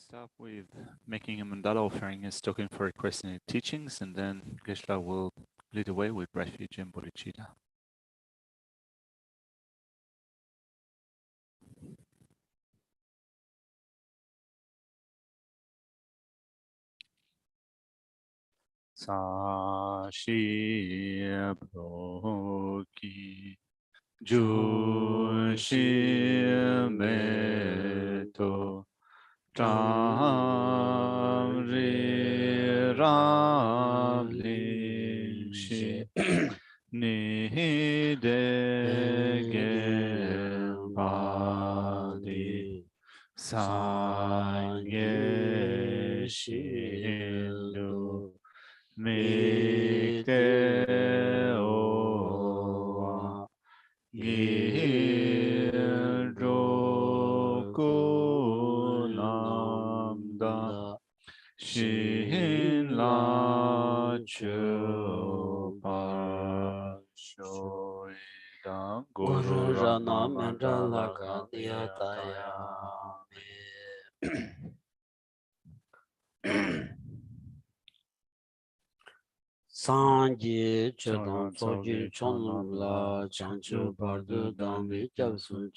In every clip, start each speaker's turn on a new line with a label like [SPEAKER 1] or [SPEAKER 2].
[SPEAKER 1] start with making a mandala offering as token for requesting the teachings, and then Geshe will lead the way with refuge and Bodhichitta. Sa shi proki ju shi me to Tam ri ram ling shi ni de gen pa di san ge shi lu mi te o wa gi ro ku nam da Shin la chu pa shoi dang guru rana mandala ka diya taya
[SPEAKER 2] Sanji Chodon Soji Chonum La Chanchu Bardu Dami Jabsun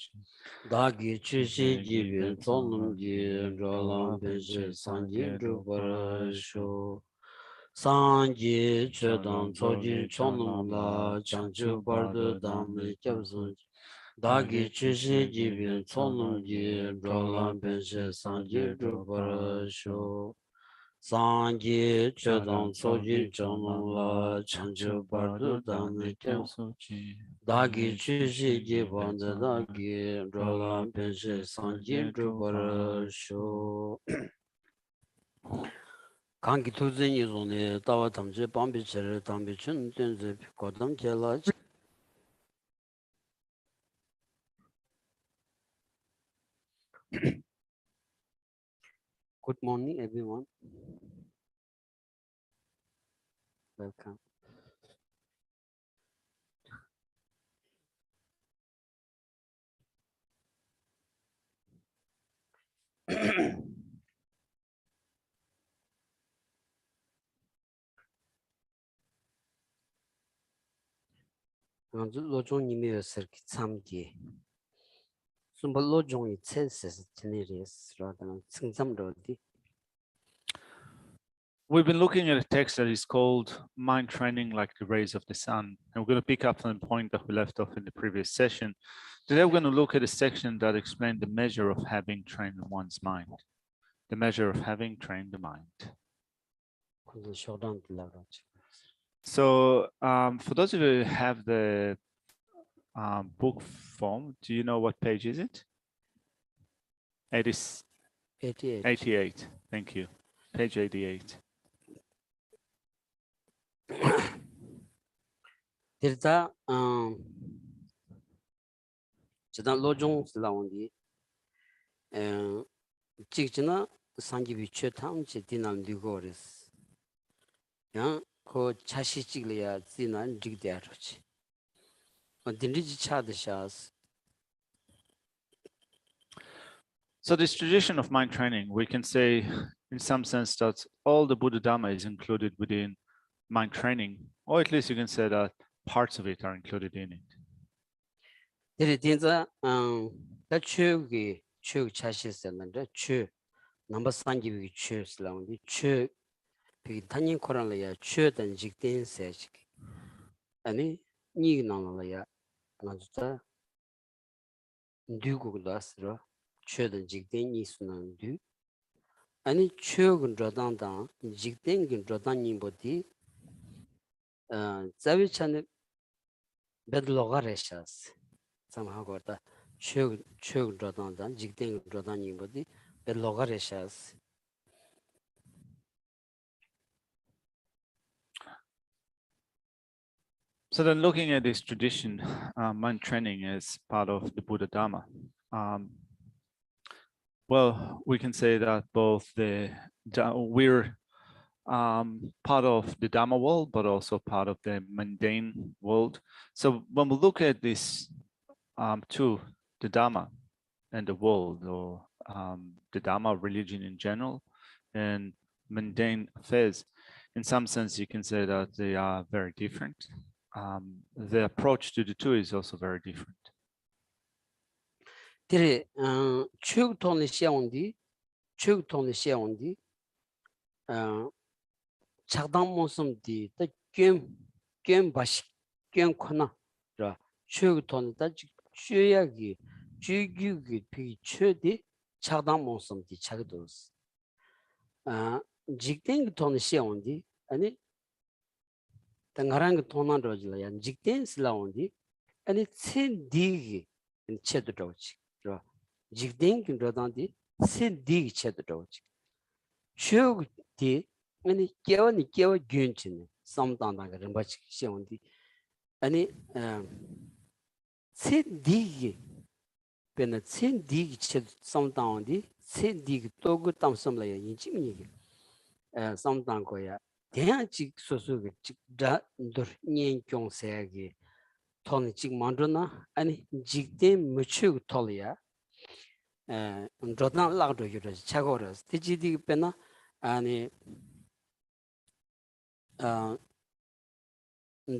[SPEAKER 2] Dagi Chushi Jibin Tonum Ji Rolam Benshi Sanji Druparasho Sanji Chodon Soji Chonum La Chanchu Bardu Dami Jabsun Dagi Chushi Jibin Tonum Ji Rolam Benshi Sanji Druparasho Sanji Chodon Soji Chonum La Chanchu Bardu Dami Jabsun Dagi Chushi Jibanda Dagi Rolam Benshi Sanji Druparasho Kanki Tuzen Yizone Tawa Tamche Bambi Chere Tambi Chun Tenze Kodam Chela. Good morning, everyone. Welcome. 로종님의 설기 참기. 숨벌 로종이 체스에서 지내리스라는 승삼로디.
[SPEAKER 1] We've been looking at a text that is called Mind Training Like the Rays of the Sun. And we're going to pick up from the point that we left off in the previous session. Today, we're going to look at a section that explains the measure of having trained one's mind. The measure of having trained the mind. So for those of you who have the book form, do you know what page is it?
[SPEAKER 2] 88.
[SPEAKER 1] 88. Thank you. Page 88.
[SPEAKER 2] 일단 지난 로종 슬라운디 직지나 상기비 최탐지 디난 리고레스 야그 자시 찍려야 디난 직대하지 어딘지 차드샤스.
[SPEAKER 1] So this tradition of mind training, we can say in some sense that all the Buddha Dhamma is included within mind training, or at least you can say that parts of it are included in it.
[SPEAKER 2] 데리딘자 다 추기 추 차시스는데 추 넘버 3기비 추 슬라운디 추 비 단인 코란라야 추던 직된 세식 아니 니 나나라야 나주다 누구글라스로 추던 직된 이수는 두 아니 추근 저단다 직된 긴 저단님 보디 자위찬에 베들로가레샤스 samhakorta chug rodan dan jigden rodan yibodi be logareshas.
[SPEAKER 1] So then looking at this tradition, mind training is part of the Buddha Dhamma. Well, we can say that both we're part of the Dhamma world, but also part of the mundane world. So when we look at this two, the Dhamma and the world, or the Dharma, religion in general, and mundane affairs. In some sense, you can say that they are very different. The approach to the two is also very different.
[SPEAKER 2] Tere chuk toni xiaondi chakdang monsum di da gyön bashi gyön kona ra chuk toni da chuyagi chuygyugi pi chö di chakdang monsum di chagdos jikden toni xiaondi ani da ngarang tonan rojila ya jikden silaondi ani tsen digi chedo rochi ra jikden kin rodandi tsen digi chedo rochi chuk di 아니 깨워니 깨워 균치네 samdanga rimbachi xiongdi ani cendigi pena cendigi che samdangdi cendigi togu tamsamla ya yinchimni samdang ya 대양직 소소게 직다 늘 년경 세기 돈 직 만드나 아니 직대 무추 톨이야 저단 라도 유로 차고를 디지디 빼나 아니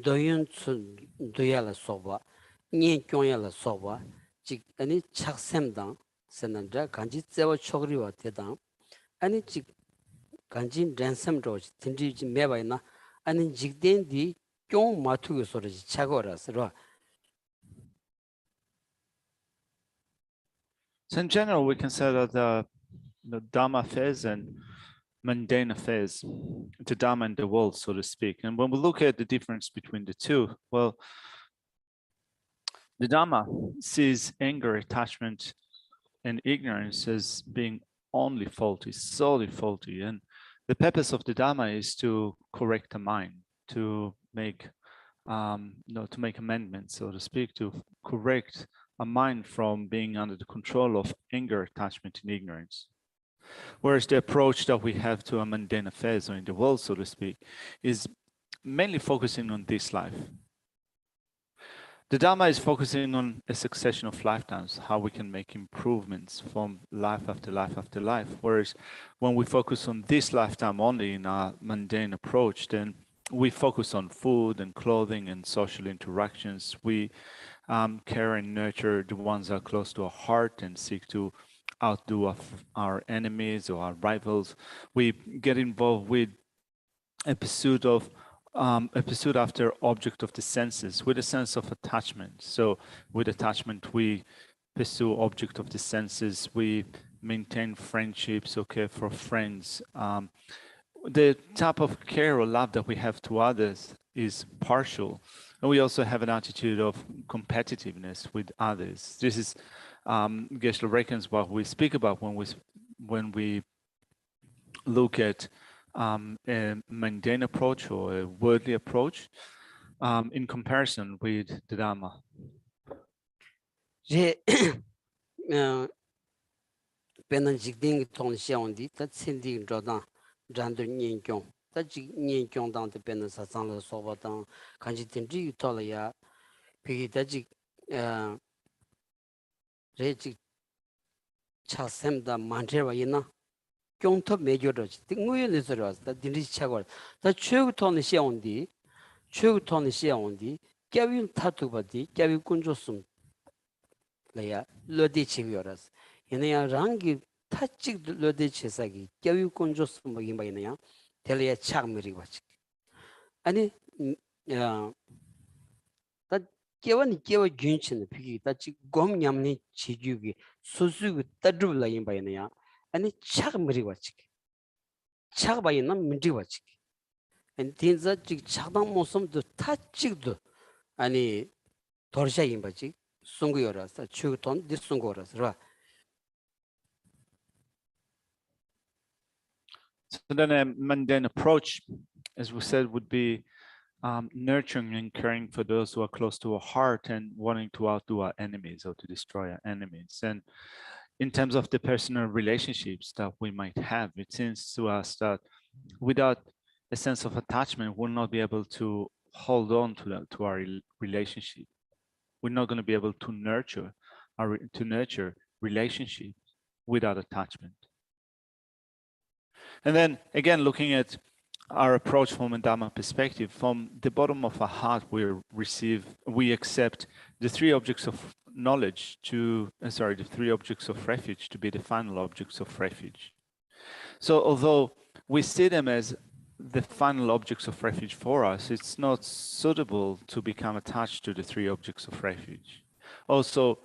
[SPEAKER 2] 도윤 도야라 소바 년경야라 소바 직 아니 착샘당 선한자 간지 제와 초그리와 대당 아니 직 간진 랜섬 로지 딘지 매바이나 아니 직된디 경 마투고 소리지 차고라서
[SPEAKER 1] So in general, we can say that the Dharma affairs and mundane affairs, the Dharma and the world, so to speak. And when we look at the difference between the two, well, the Dharma sees anger, attachment, and ignorance as being only faulty, solely faulty. And the purpose of the Dharma is to correct the mind, to make, to make amendments, so to speak, to correct a mind from being under the control of anger, attachment, and ignorance. Whereas the approach that we have to our mundane affairs or in the world, so to speak, is mainly focusing on this life. The Dharma is focusing on a succession of lifetimes, how we can make improvements from life after life after life. Whereas when we focus on this lifetime only in our mundane approach, then we focus on food and clothing and social interactions. We care and nurture the ones that are close to our heart and seek to outdo our enemies or our rivals. We get involved with a pursuit after object of the senses with a sense of attachment. So with attachment, we pursue object of the senses. We maintain friendships, okay, for friends. The type of care or love that we have to others is partial. And we also have an attitude of competitiveness with others. This is Geshe reckons what we speak about when we look at a mundane approach or a worldly approach in comparison with the Dharma.
[SPEAKER 2] 경토 메조르지 등무연에 들어왔다 딘지 차고 다 최고톤이 시온디 깨윈 타투바디 깨윈 군조숨 레야 로디치비어라스 얘네야 랑기 타직 로디치사기 깨윈 군조숨 뭐 이마이냐 텔레야 착미리 바치 아니 다 깨원 균치는 비기 다지 곰냠니 지주기 소수기 따르블라 이마이냐 아니 착미리 바치 착바이나 민지 바치 and things that chakdang mosum do tachigdo ani torsha imbachi sunguyoras chuton dis sungoras ra.
[SPEAKER 1] So then a mundane approach, as we said, would be nurturing and caring for those who are close to our heart and wanting to outdo our enemies or to destroy our enemies. And in terms of the personal relationships that we might have, it seems to us that without a sense of attachment, we'll not be able to hold on to our relationship. We're not going to be able to nurture relationships. without attachment. And then again, looking at our approach from a Dharma perspective, from the bottom of our heart, we accept the three objects of knowledge the three objects of refuge to be the final objects of refuge. So although we see them as the final objects of refuge for us, it's not suitable to become attached to the three objects of refuge. Also,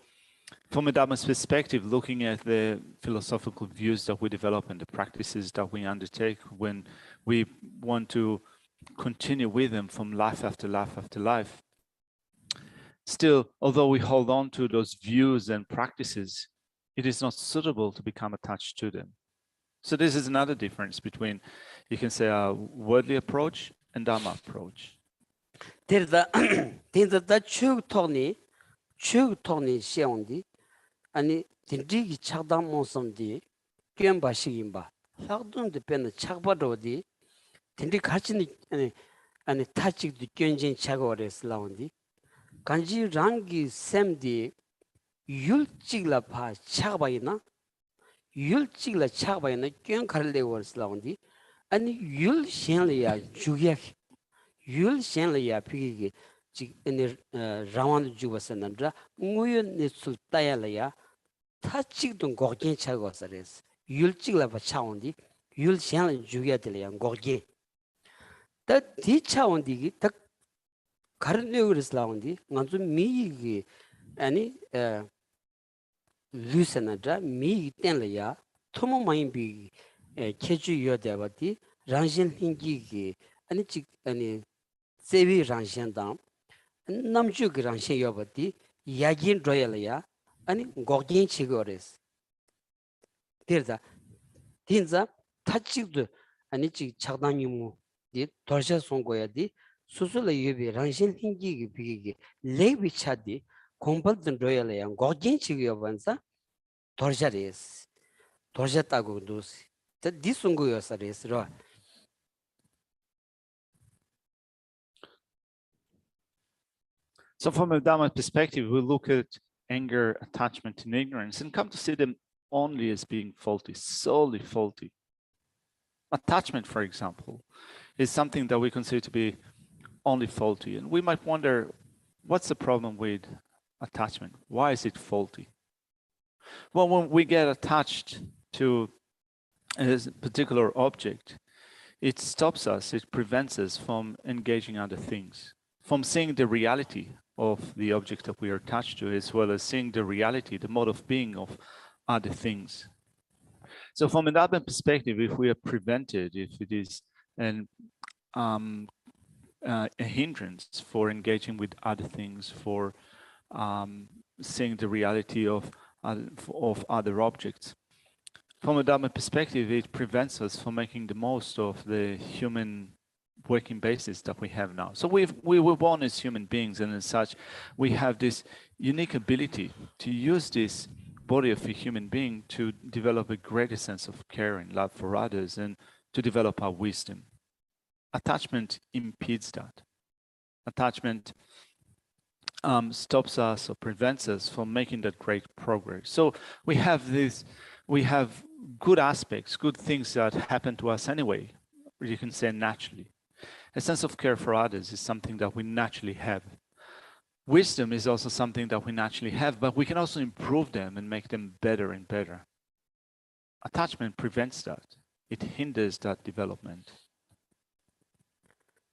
[SPEAKER 1] from a Dharma's perspective, looking at the philosophical views that we develop and the practices that we undertake when we want to continue with them from life after life after life, still, although we hold on to those views and practices, it is not suitable to become attached to them. So this is another difference between, you can say, a worldly approach and Dharma approach.
[SPEAKER 2] There's the chug togni xiaondi, and the chagdam monsomdi, Gyamba Shigimba, Lagdun the pen chagbadodi, Tindi Kachini and touching the Gyunjin Chagores Laundi, Kanji Rangi Semdi, Yul Chigla Pa Chagbaina. Yul chigla chagbayna kyun karle wars laundi and yul shenlia juyak yul shenlia pigi in rawan jubasanandra nguyun nitsul tayalaya tachig dun gorgin chagosares yul chigla pa chaundi yul shenlia juyadelia gorgin that di chaundi tak karle wars laundi nganzu mi ani Lusanadra, me tenlaya, Tomo Maimbi, Keju Yodavati, Ranjan Hingi, and Sevi Ranjan Dam, Namjuk Ranshan Yobati, Yagin Royalaya, and Gogin Chigores. There's a Tinza, Tachig, and Ichi Chagdanimu, the Torja Songoyadi, Susula Yubi, Ranjan Hingi, Pigi, Levi Chadi. Compulsion royally and Gogin Chigiovanza, Torjares, Torjatagudus, that this one goes a race.
[SPEAKER 1] So from a Dharma perspective, we look at anger, attachment, and ignorance and come to see them only as being faulty, solely faulty. Attachment, for example, is something that we consider to be only faulty. And we might wonder, what's the problem with attachment? Why is it faulty? Well, when we get attached to a particular object, it stops us, it prevents us from engaging other things, from seeing the reality of the object that we are attached to, as well as seeing the reality, the mode of being of other things. So from an Dharma perspective, if we are prevented, if it is a hindrance for engaging with other things, for seeing the reality of other objects. From a Dharma perspective, it prevents us from making the most of the human working basis that we have now. So we were born as human beings, and as such, we have this unique ability to use this body of a human being to develop a greater sense of care and love for others and to develop our wisdom. Attachment impedes that. Attachment stops us or prevents us from making that great progress. So we have good aspects, good things that happen to us anyway, you can say naturally. A sense of care for others is something that we naturally have. Wisdom is also something that we naturally have, but we can also improve them and make them better and better. Attachment prevents that. It hinders that development.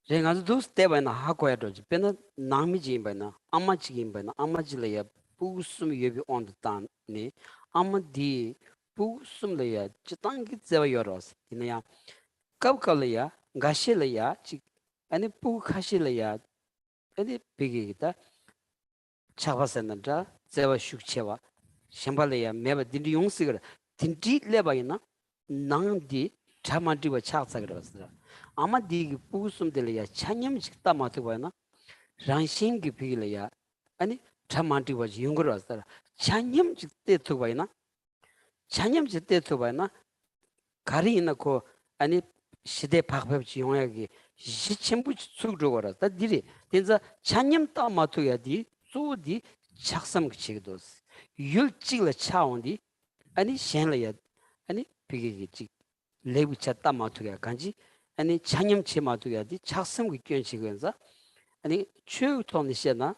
[SPEAKER 2] Those Devana Hakoyadoji, Pena Namijimba, Amachimba, Amajilea, Pusum Yebi on the Tan, ne, Amadi, Pusum Lea, Chitangi Zevayoros, Inea, Kaukalea, Gashilea, and Pu Kashilea, and Pigita, Chavasanada, Zeva Shukcheva, Shambalea, Meva Dindi Young Cigar, Tinti Lebaina, Nandi, Tamandiva Chalsagras. Amadi Pusum Delia, Chanyam Chita Matuvana, Ranshin Gipilia, and Tamanti was younger as there. Chanyam Chituvana, Chanyam Chituvana, Karina ko, and Shide Papachi, Shichimbuch Sudora, that did it. There's a Chanyam Tamatuyadi, so the Chaksam Chigdos. You'll chill a chaundi, 아니 셴려야 아니 비게지 레브 쳤다 마투가 간지 아니 창념치 마투가디 착성 위견식은서 아니 최우통이 시나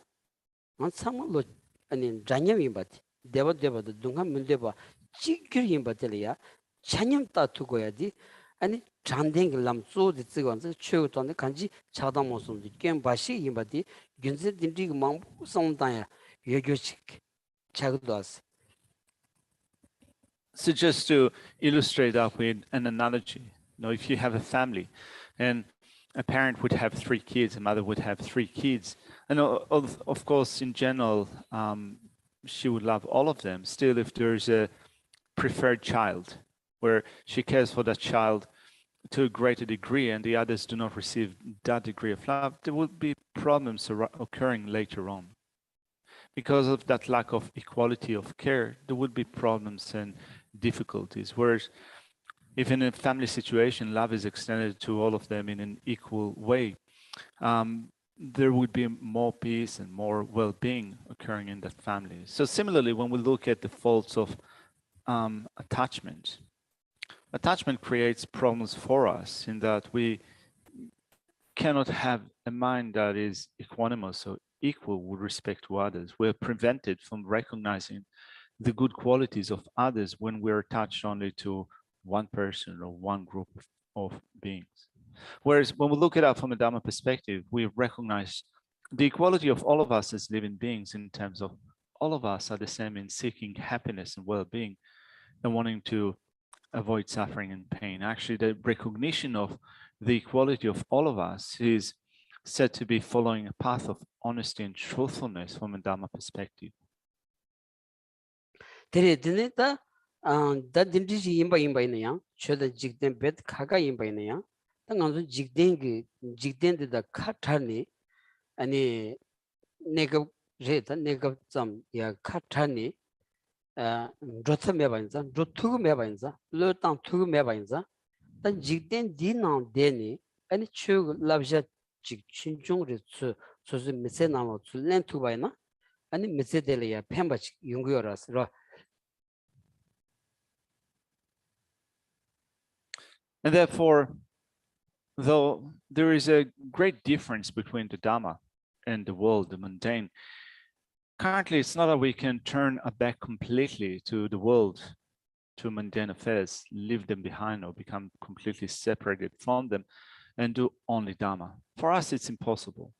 [SPEAKER 2] 상물로 아니 잔념이 받 대버대버도 동한 문제봐 지규인 받들이야 찬념 따투고야지 아니 잔댕 람소디 찍어서 최우통이 간지 차다 모습 게임 바시 임바디 균세 딘디 망부 성다야 예교식 작도 왔어.
[SPEAKER 1] So just to illustrate that with an analogy, if you have a family and a parent would have 3 kids, a mother would have 3 kids, and of course, in general, she would love all of them. Still, if there's a preferred child where she cares for that child to a greater degree and the others do not receive that degree of love, there will be problems occurring later on. Because of that lack of equality of care, there would be problems and difficulties. Whereas if in a family situation, love is extended to all of them in an equal way, there would be more peace and more well-being occurring in that family. So similarly, when we look at the faults of attachment creates problems for us in that we cannot have a mind that is equanimous or equal with respect to others. We're prevented from recognizing the good qualities of others when we're attached only to one person or one group of beings. Whereas when we look at it from a Dharma perspective, we recognize the equality of all of us as living beings in terms of all of us are the same in seeking happiness and well-being and wanting to avoid suffering and pain. Actually, the recognition of the equality of all of us is said to be following a path of honesty and truthfulness from a Dharma perspective.
[SPEAKER 2] 데레드네다 다 딘디지 임바이나야 쳐다 직된 베트 카가 임바이나야 당한서 직된 그 직된데다 카타니 아니 내가 제다 내가 좀야 카타니 로트 메바인자 로투 메바인자 로탄 투 메바인자 단 직된 디나 데니 아니 추 랍자 직 친중르 츠 소즈 메세나로 츠 렌투바이나 아니 메세델이야 펜바치 용구여라서
[SPEAKER 1] And therefore, though there is a great difference between the Dhamma and the world, the mundane, currently it's not that we can turn our back completely to the world, to mundane affairs, leave them behind or become completely separated from them and do only Dhamma. For us, it's impossible.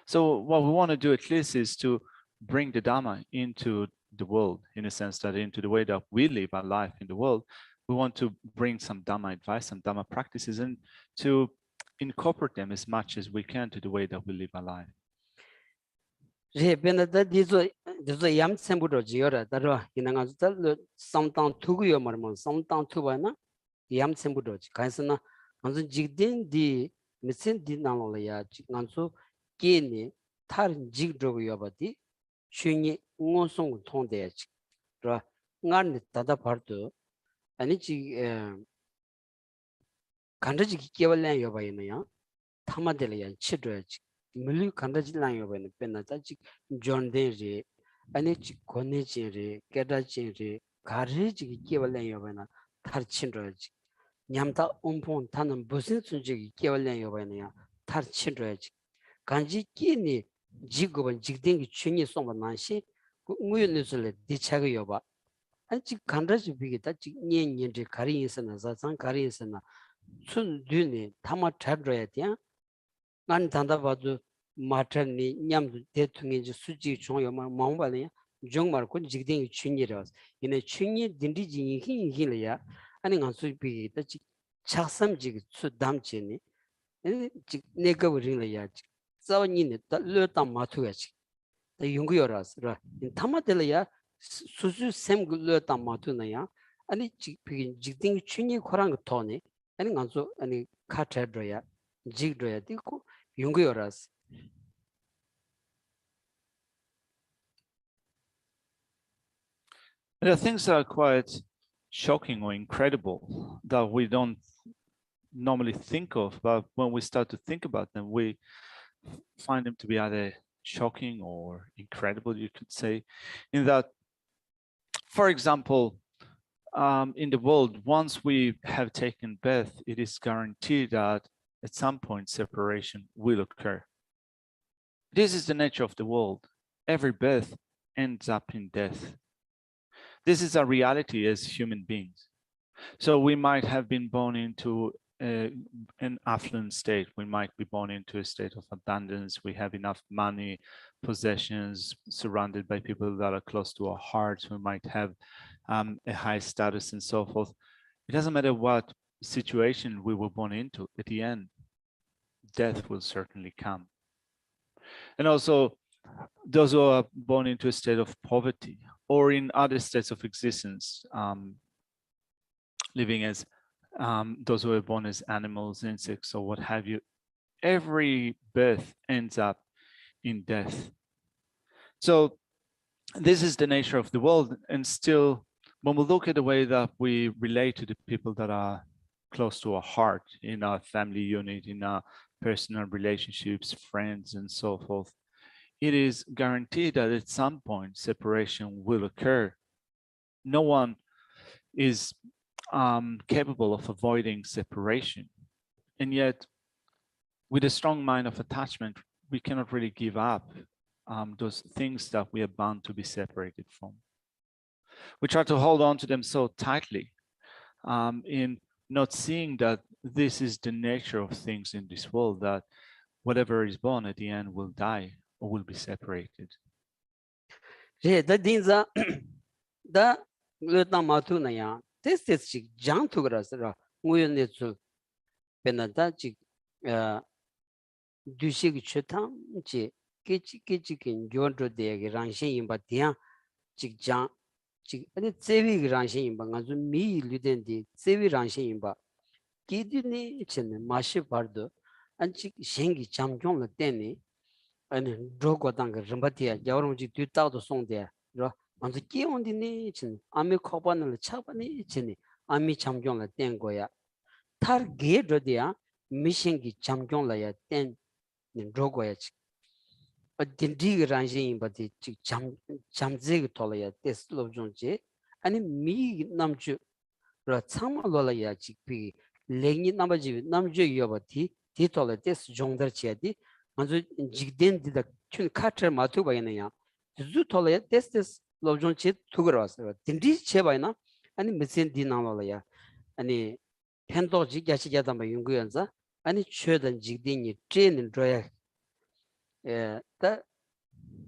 [SPEAKER 1] So what we want to do at least is to bring the Dhamma into the world, in a sense that into the way that we live our life in the world. We want to bring some Dhamma advice, some Dhamma practices, and to incorporate them as much as we can to the way that we live our life.
[SPEAKER 2] 제베나다 디조 얌셈부로 지어라 다로 이나가서 somtang 투구요 말만 somtang 투바나 얌셈부로 가서나 완전 직된 디 미신 디나로야 간소 게니 다른 직도고요 바디 슈니 응원송 통대 라 ngan tada pardo ani ji 간다지 기계발량 여바이나야 타마델이야 치도야지 물리 간다지랑 여바이나 빼나다지 존데지 아니 지 고네지리 깨다지리 가르지 기계발량 여바이나 탈친도야지 냠다 온폰 타는 무슨 순지 기계발량 여바이나야 탈친도야지 간지 끼니 지급은 직den기 춘이 송만나시 무연느슬레 디차가 여바 아직 간다지 비게다 지 년년지 가리인스나 자상 가리인스나 춘dü니 타마 찾아야 돼. 난 단다 봐도 마트니 냠도 대통령이 수지 중요만 마음발이야. 정말 그 직den기 춘이라서 이내 춘이 딘디지 힘이야. 아니 간수 비게다 지 착삼지 수담지니 지 내가 버리려야 지 싸우니네 르다 마투야지. 다 용구여라서 타마들이야 수수 샘글로 담마투나야 아니 직딩 춘이 코랑 토네 아니 간소 아니 카트드야 직드야 디고 용구여라스
[SPEAKER 1] There are things that are quite shocking or incredible that we don't normally think of, but when we start to think about them, we find them to be either shocking or incredible, you could say, in that for example, in the world, once we have taken birth, it is guaranteed that at some point separation will occur. This is the nature of the world. Every birth ends up in death. This is a reality as human beings. So we might have been born into an affluent state. We might be born into a state of abundance. We have enough money, possessions, surrounded by people that are close to our hearts. We might have a high status and so forth. It doesn't matter what situation we were born into. At the end, death will certainly come. And also, those who are born into a state of poverty or in other states of existence, living as those who are born as animals, insects, or what have you, every birth ends up in death. So this is the nature of the world. And still, when we look at the way that we relate to the people that are close to our heart, in our family unit, in our personal relationships, friends, and so forth, it is guaranteed that at some point separation will occur. No one is capable of avoiding separation. And yet, with a strong mind of attachment, we cannot really give up those things that we are bound to be separated from. We try to hold on to them so tightly in not seeing that this is the nature of things in this world, that whatever is born at the end will die or will be separated.
[SPEAKER 2] Yeah, that means that the little matuna ya. This is jang to grass. We need to penadaji dushik chutam ji kichi jonto de ranshin in batia jig jang jig and it's sevi ranshin in bangazu me ludendi sevi ranshin in ba kidini chen mashi bardo and chik shengi chamjong la teni and drogo dang rambatia jawrum ji tu tao to song de ro manzu ki ondi ni chen ami khoban la chabani chen ami chamjong la ten go ya tar ge do dia mishengi chamjong la ya ten drogo ya chik a dindi ranjin ba de chik chamze ge tola ya tes lo jong je ani mi namchu ro chama lo la ya chik pi lengi namaji namje yo ba ti tola tes jongdar che di manzu jigden di da 춘 카트 마투 바이나야 주 토레 테스트 로존 치 투그라서 딘디 체 바이나 아니 미신 디나말이야 아니 펜도 지게시게다 뭐 연구연자 아니 최든 직딩이 트레이닝 줘야 에다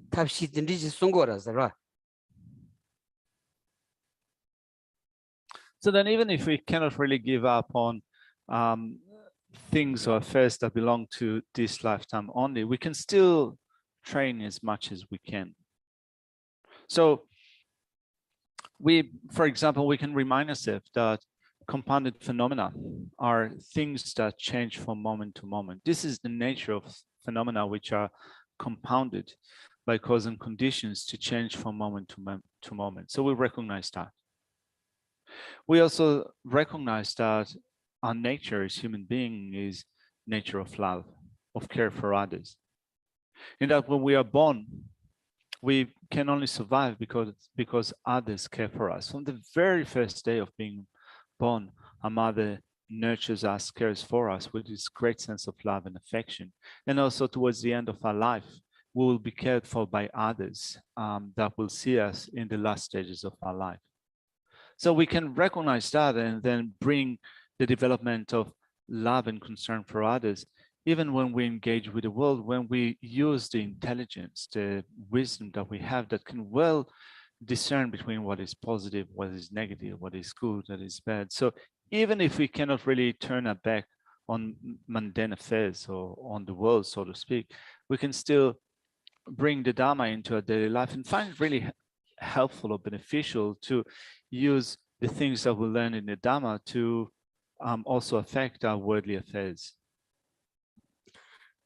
[SPEAKER 2] 탑시 딘디 송고라서 라.
[SPEAKER 1] So then even if we cannot really give up on things or affairs that belong to this lifetime only, we can still train as much as we can. So for example, we can remind ourselves that compounded phenomena are things that change from moment to moment. This is the nature of phenomena which are compounded by causing conditions to change from moment to moment. So we recognize that. We also recognize that our nature as human being is nature of love, of care for others. In that when we are born, we can only survive because others care for us. From the very first day of being born, our mother nurtures us, cares for us with this great sense of love and affection. And also towards the end of our life, we will be cared for by others that will see us in the last stages of our life. So we can recognize that and then bring the development of love and concern for others, even when we engage with the world, when we use the intelligence, the wisdom that we have that can well discern between what is positive, what is negative, what is good, what is bad. So even if we cannot really turn our back on mundane affairs or on the world, so to speak, we can still bring the Dharma into our daily life and find it really helpful or beneficial to use the things that we learn in the Dharma to also affect our worldly affairs.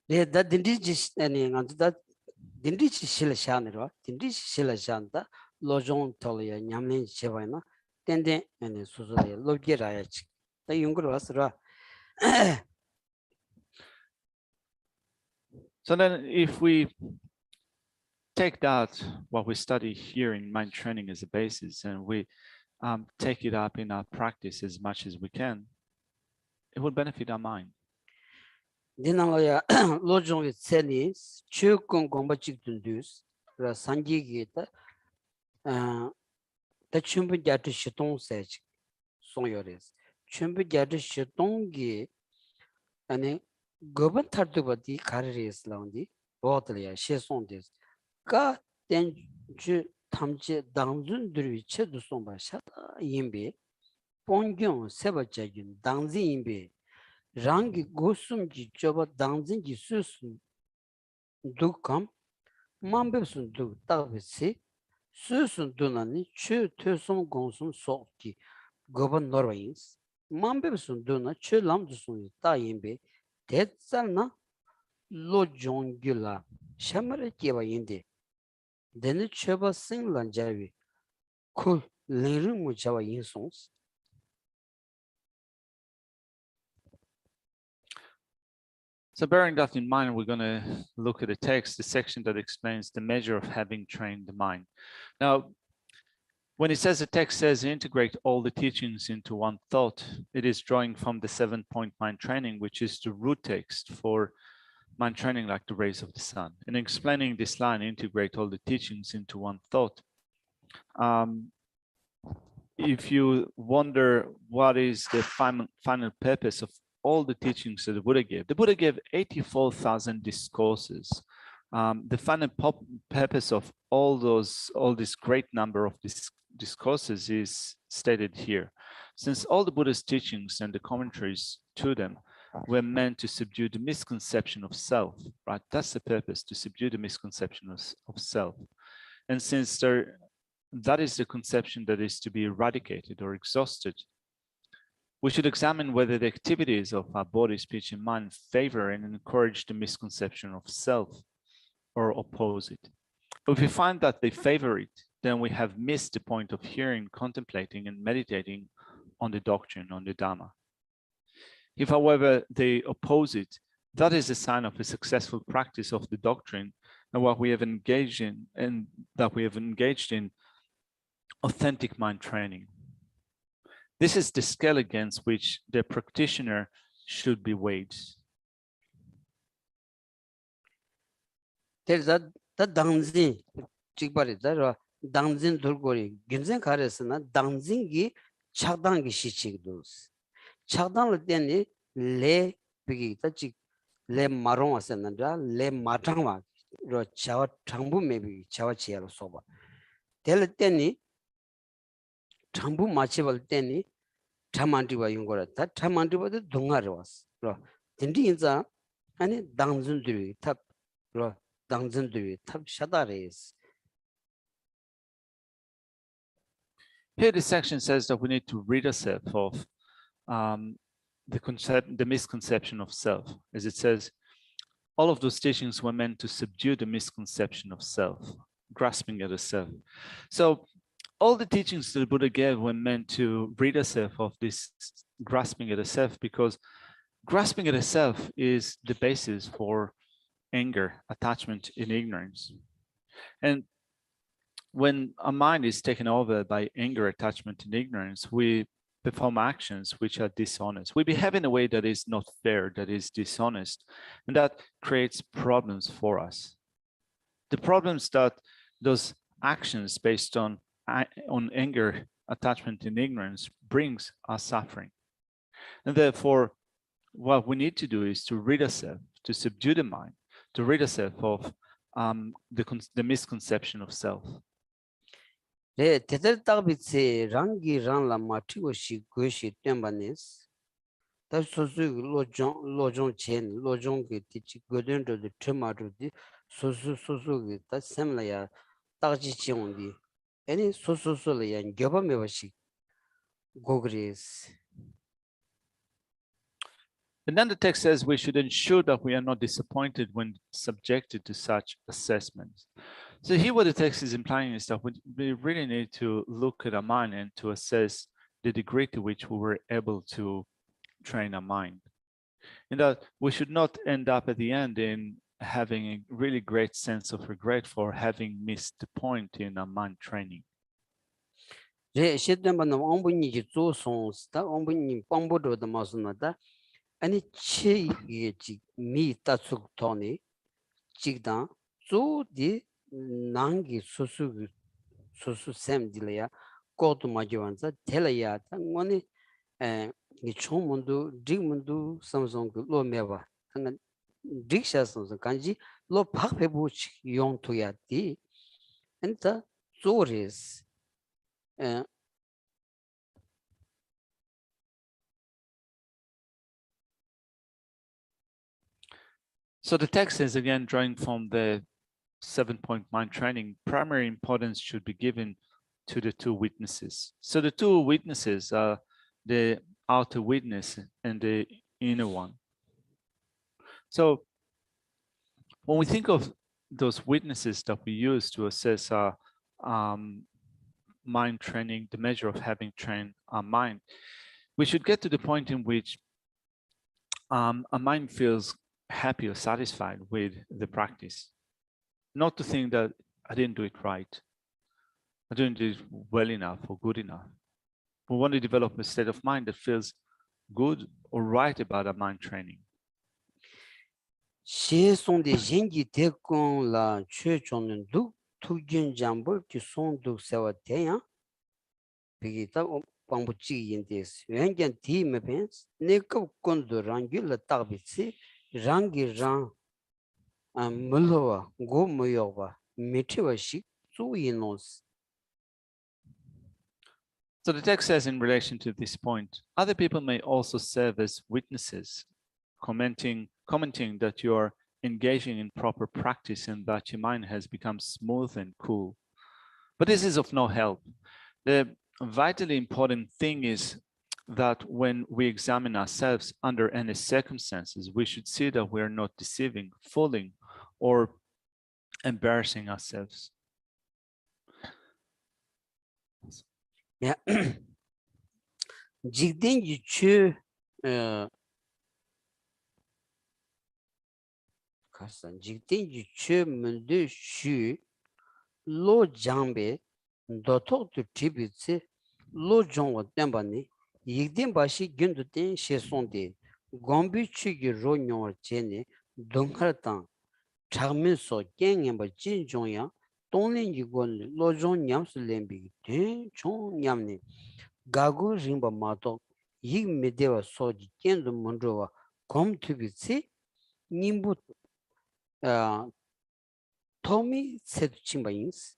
[SPEAKER 2] Yeah, that dindi any that dindi shila shanero, dindi shila shanda, lojong tolia, nyamlin chevaina, tende and suzuya, logerayach. The younger was ra.
[SPEAKER 1] So then if we take that, what we study here in mind training as a basis, and we take it up in our practice as much as we can, it will benefit our mind.
[SPEAKER 2] 니나로야 로종의 세니 추공 공부 찍든두스 라 산기기다 다 춘부 자트 시동세 송요레스 춘부 자트 시동기 아니 거번 탈도버디 가르레스 라운디 보들이야 시송데스 가 땡주 탐지 당준들 위치도 송바샤다 임비 본경 세버자긴 당지 임비 랑기 고숨지 저버 당진지 수수 두컴 맘베스 두 따베시 수수 두나니 추 퇴송 공숨 속기 거번 노르인스 맘베스 두나 추 람두스 따임베 대살나 로종귤라 샤마르 끼바인데 데네 쳬바 싱란자위 쿨 링르 무자와 인송스
[SPEAKER 1] So bearing that in mind, we're going to look at the text, the section that explains the measure of having trained the mind. Now, when it says the text says integrate all the teachings into one thought, it is drawing from the 7-point mind training, which is the root text for mind training like the rays of the sun. And explaining this line, integrate all the teachings into one thought. If you wonder what is the final purpose of all the teachings that the Buddha gave 84,000 discourses. The final purpose of all this great number of discourses is stated here. Since all the Buddha's teachings and the commentaries to them were meant to subdue the misconception of self, right? That's the purpose, to subdue the misconception of self. And since that is the conception that is to be eradicated or exhausted, we should examine whether the activities of our body, speech, and mind favor and encourage the misconception of self or oppose it. If we find that they favor it, then we have missed the point of hearing, contemplating, and meditating on the doctrine, on the Dhamma. If, however, they oppose it, that is a sign of a successful practice of the doctrine and what we have engaged in, and that we have engaged in authentic mind training. This is the scale against which the practitioner should be weighed.
[SPEAKER 2] There's that dangzin chikbari that dangzin durgori ginzen karesana dangzingi chagdangi shichigdos. Chagdan leni le bigi ta chik le maron asenandra le matangwa ro chawa tangbu maybe chawa chiaro soba. Tel teni Tambu machibal teni tamantiba yungora ta tamantiba de dungaros ro tindi inza ani dangzundri tap ro dangzundri tap shadares.
[SPEAKER 1] Here the section says that we need to rid ourselves of the misconception of self. As it says, all of those teachings were meant to subdue the misconception of self, grasping at a self. So all the teachings that the Buddha gave were meant to rid ourselves of this grasping at a self, because grasping at a self is the basis for anger, attachment, and ignorance. And when our mind is taken over by anger, attachment, and ignorance, we perform actions which are dishonest. We behave in a way that is not fair, that is dishonest, and that creates problems for us. The problems that those actions based on anger, attachment, and ignorance brings us suffering. And therefore, what we need to do is to rid ourselves, to subdue the mind, to rid ourselves of the misconception of self.
[SPEAKER 2] Le tetel tagbitse rangi rangla matigo shi goshi tembanes. Ta sosu lojong chen lojong ge tichi goden do de tomato di sosu ge ta semla ya tagji chiondi. Any sosu le ya gyoba mewashi gogres.
[SPEAKER 1] And then the text says we should ensure that we are not disappointed when subjected to such assessments. So here what the text is implying is that we really need to look at our mind and to assess the degree to which we were able to train our mind. And that we should not end up at the end in having a really great sense of regret for having missed the point in our mind training.
[SPEAKER 2] 제 시대만은 엄분이지 조송스다 엄분이 빵보도도 마스나다 아니 체이게 미 따축 토니 직다 조디 난기 수수 샘딜이야 고도 마지완자 텔이야 당원이 이 총문도 딩문도 삼성 그 로메바 당은 딕샤선서 간지 로 박배부치 용토야디 엔터 조리스
[SPEAKER 1] So the text is again drawing from the 7-point mind training. Primary importance should be given to the two witnesses. So the two witnesses are the outer witness and the inner one. So when we think of those witnesses that we use to assess our mind training, the measure of having trained our mind, we should get to the point in which our mind feels happy or satisfied with the practice. Not to think that I didn't do it right, I didn't do it well enough or good enough. We want to develop a state of mind that feels good or right about our mind training.
[SPEAKER 2] 시송데 젠기 대공 라 최종은 두 투견 잠벌 기 송도 세와 대야 비기다 방부지 인데스 왠견 디메벤스 네급 건도 랑귤라 따비치 랑기랑 물로와 고모요바 미티와시 주이노스.
[SPEAKER 1] So the text says in relation to this point, other people may also serve as witnesses, commenting that you are engaging in proper practice and that your mind has become smooth and cool. But this is of no help. The vitally important thing is that when we examine ourselves under any circumstances, we should see that we are not deceiving, fooling, or embarrassing ourselves.
[SPEAKER 2] Yeah. Jigden chu kasan jigden chu mundu shu lo jambe dotok tu tributse lo jongwa tembani yigden bashi gyundu ten shesonde gombi chu gi ro nyor chene donghar tang chagmin so gengen ba jin jongya tonglen gi gon lo jong nyam su lembi ten chong nyamne gagu rimba mato yig medewa soji kendo mondrowa kom tubitsi nimbu tomi setu chimba ins.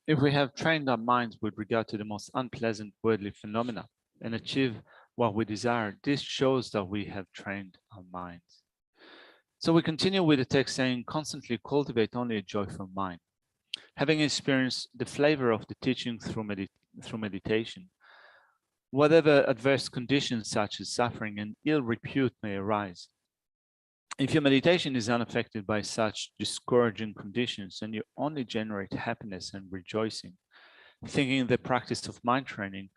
[SPEAKER 1] If we have trained our minds with regard to the most unpleasant worldly phenomena and achieve what we desire, this shows that we have trained our minds. So we continue with the text saying, constantly cultivate only a joyful mind. Having experienced the flavor of the teaching through meditation, whatever adverse conditions such as suffering and ill repute may arise, if your meditation is unaffected by such discouraging conditions and you only generate happiness and rejoicing, thinking the practice of mind training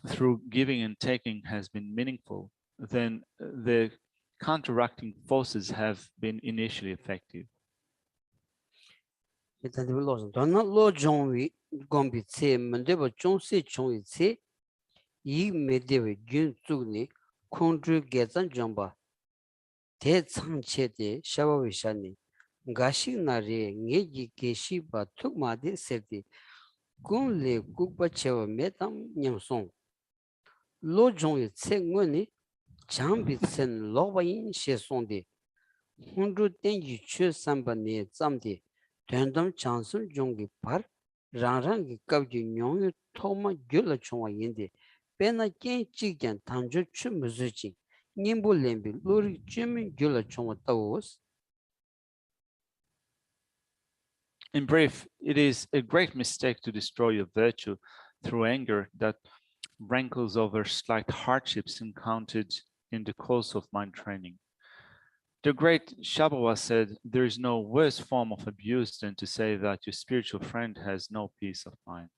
[SPEAKER 1] through giving and taking has been meaningful, then the counteracting forces have been initially effective.
[SPEAKER 2] 일단 로선 돈나 로 종위 곰비체 문데버 종세 종이체 이 메데베 균축니 콘트리 게잔 점바 대창체데 샤바위샤니 가시나리 녜기 게시바 툭마데 세티 군레 국바체와 메담 냠송 로 종이 책문이 장비센 로바인 셰송데 혼주 땡기 최삼반에 짬데 된덤 찬스 종기 발 랑랑기 갑기 뇽이 토마 줄라 총와 인데 베나 겐치겐 탄주 추무즈지 님볼렘비 로리 쯤이 줄라 총와 따오스.
[SPEAKER 1] In brief, it is a great mistake to destroy your virtue through anger that rankles over slight hardships encountered in the course of mind training. The great Shabbawa said, there is no worse form of abuse than to say that your spiritual friend has no peace of mind.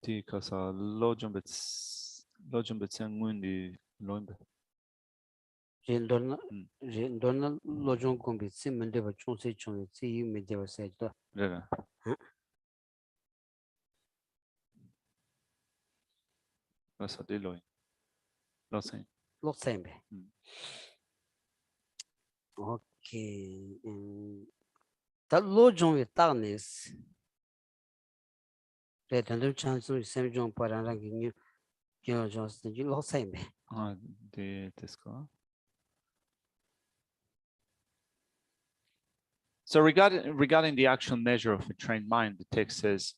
[SPEAKER 1] Tikasa lojumbet sengundi loimbe.
[SPEAKER 2] Rendona lojong kombi simende ba chonse chonse si mede ba sajda.
[SPEAKER 1] Rega. Lasa de loin. Lasa.
[SPEAKER 2] Loksembe. Okay. Ta lojong we tagnes. Le tandem chanso semjong parana ginyu gyo jons de loksembe.
[SPEAKER 1] Ah, de Tesco. So regarding the actual measure of a trained mind, the text says,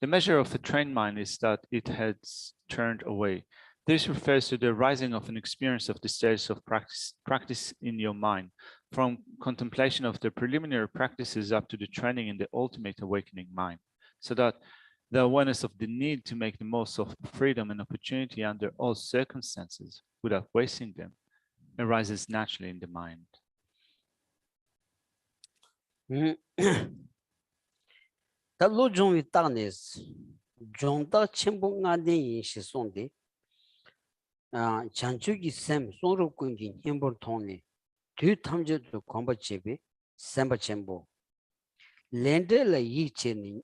[SPEAKER 1] the measure of a trained mind is that it has turned away. This refers to the rising of an experience of the stages of practice in your mind, from contemplation of the preliminary practices up to the training in the ultimate awakening mind, so that the awareness of the need to make the most of freedom and opportunity under all circumstances without wasting them arises naturally in the mind.
[SPEAKER 2] Ta lojong we tagnes. Jongda chimbo ngade yin shi sonde. Chanchugi sem sonro kungi nyembor tongni. Du tamje do komba chebe semba chembo. Lende la yi cheni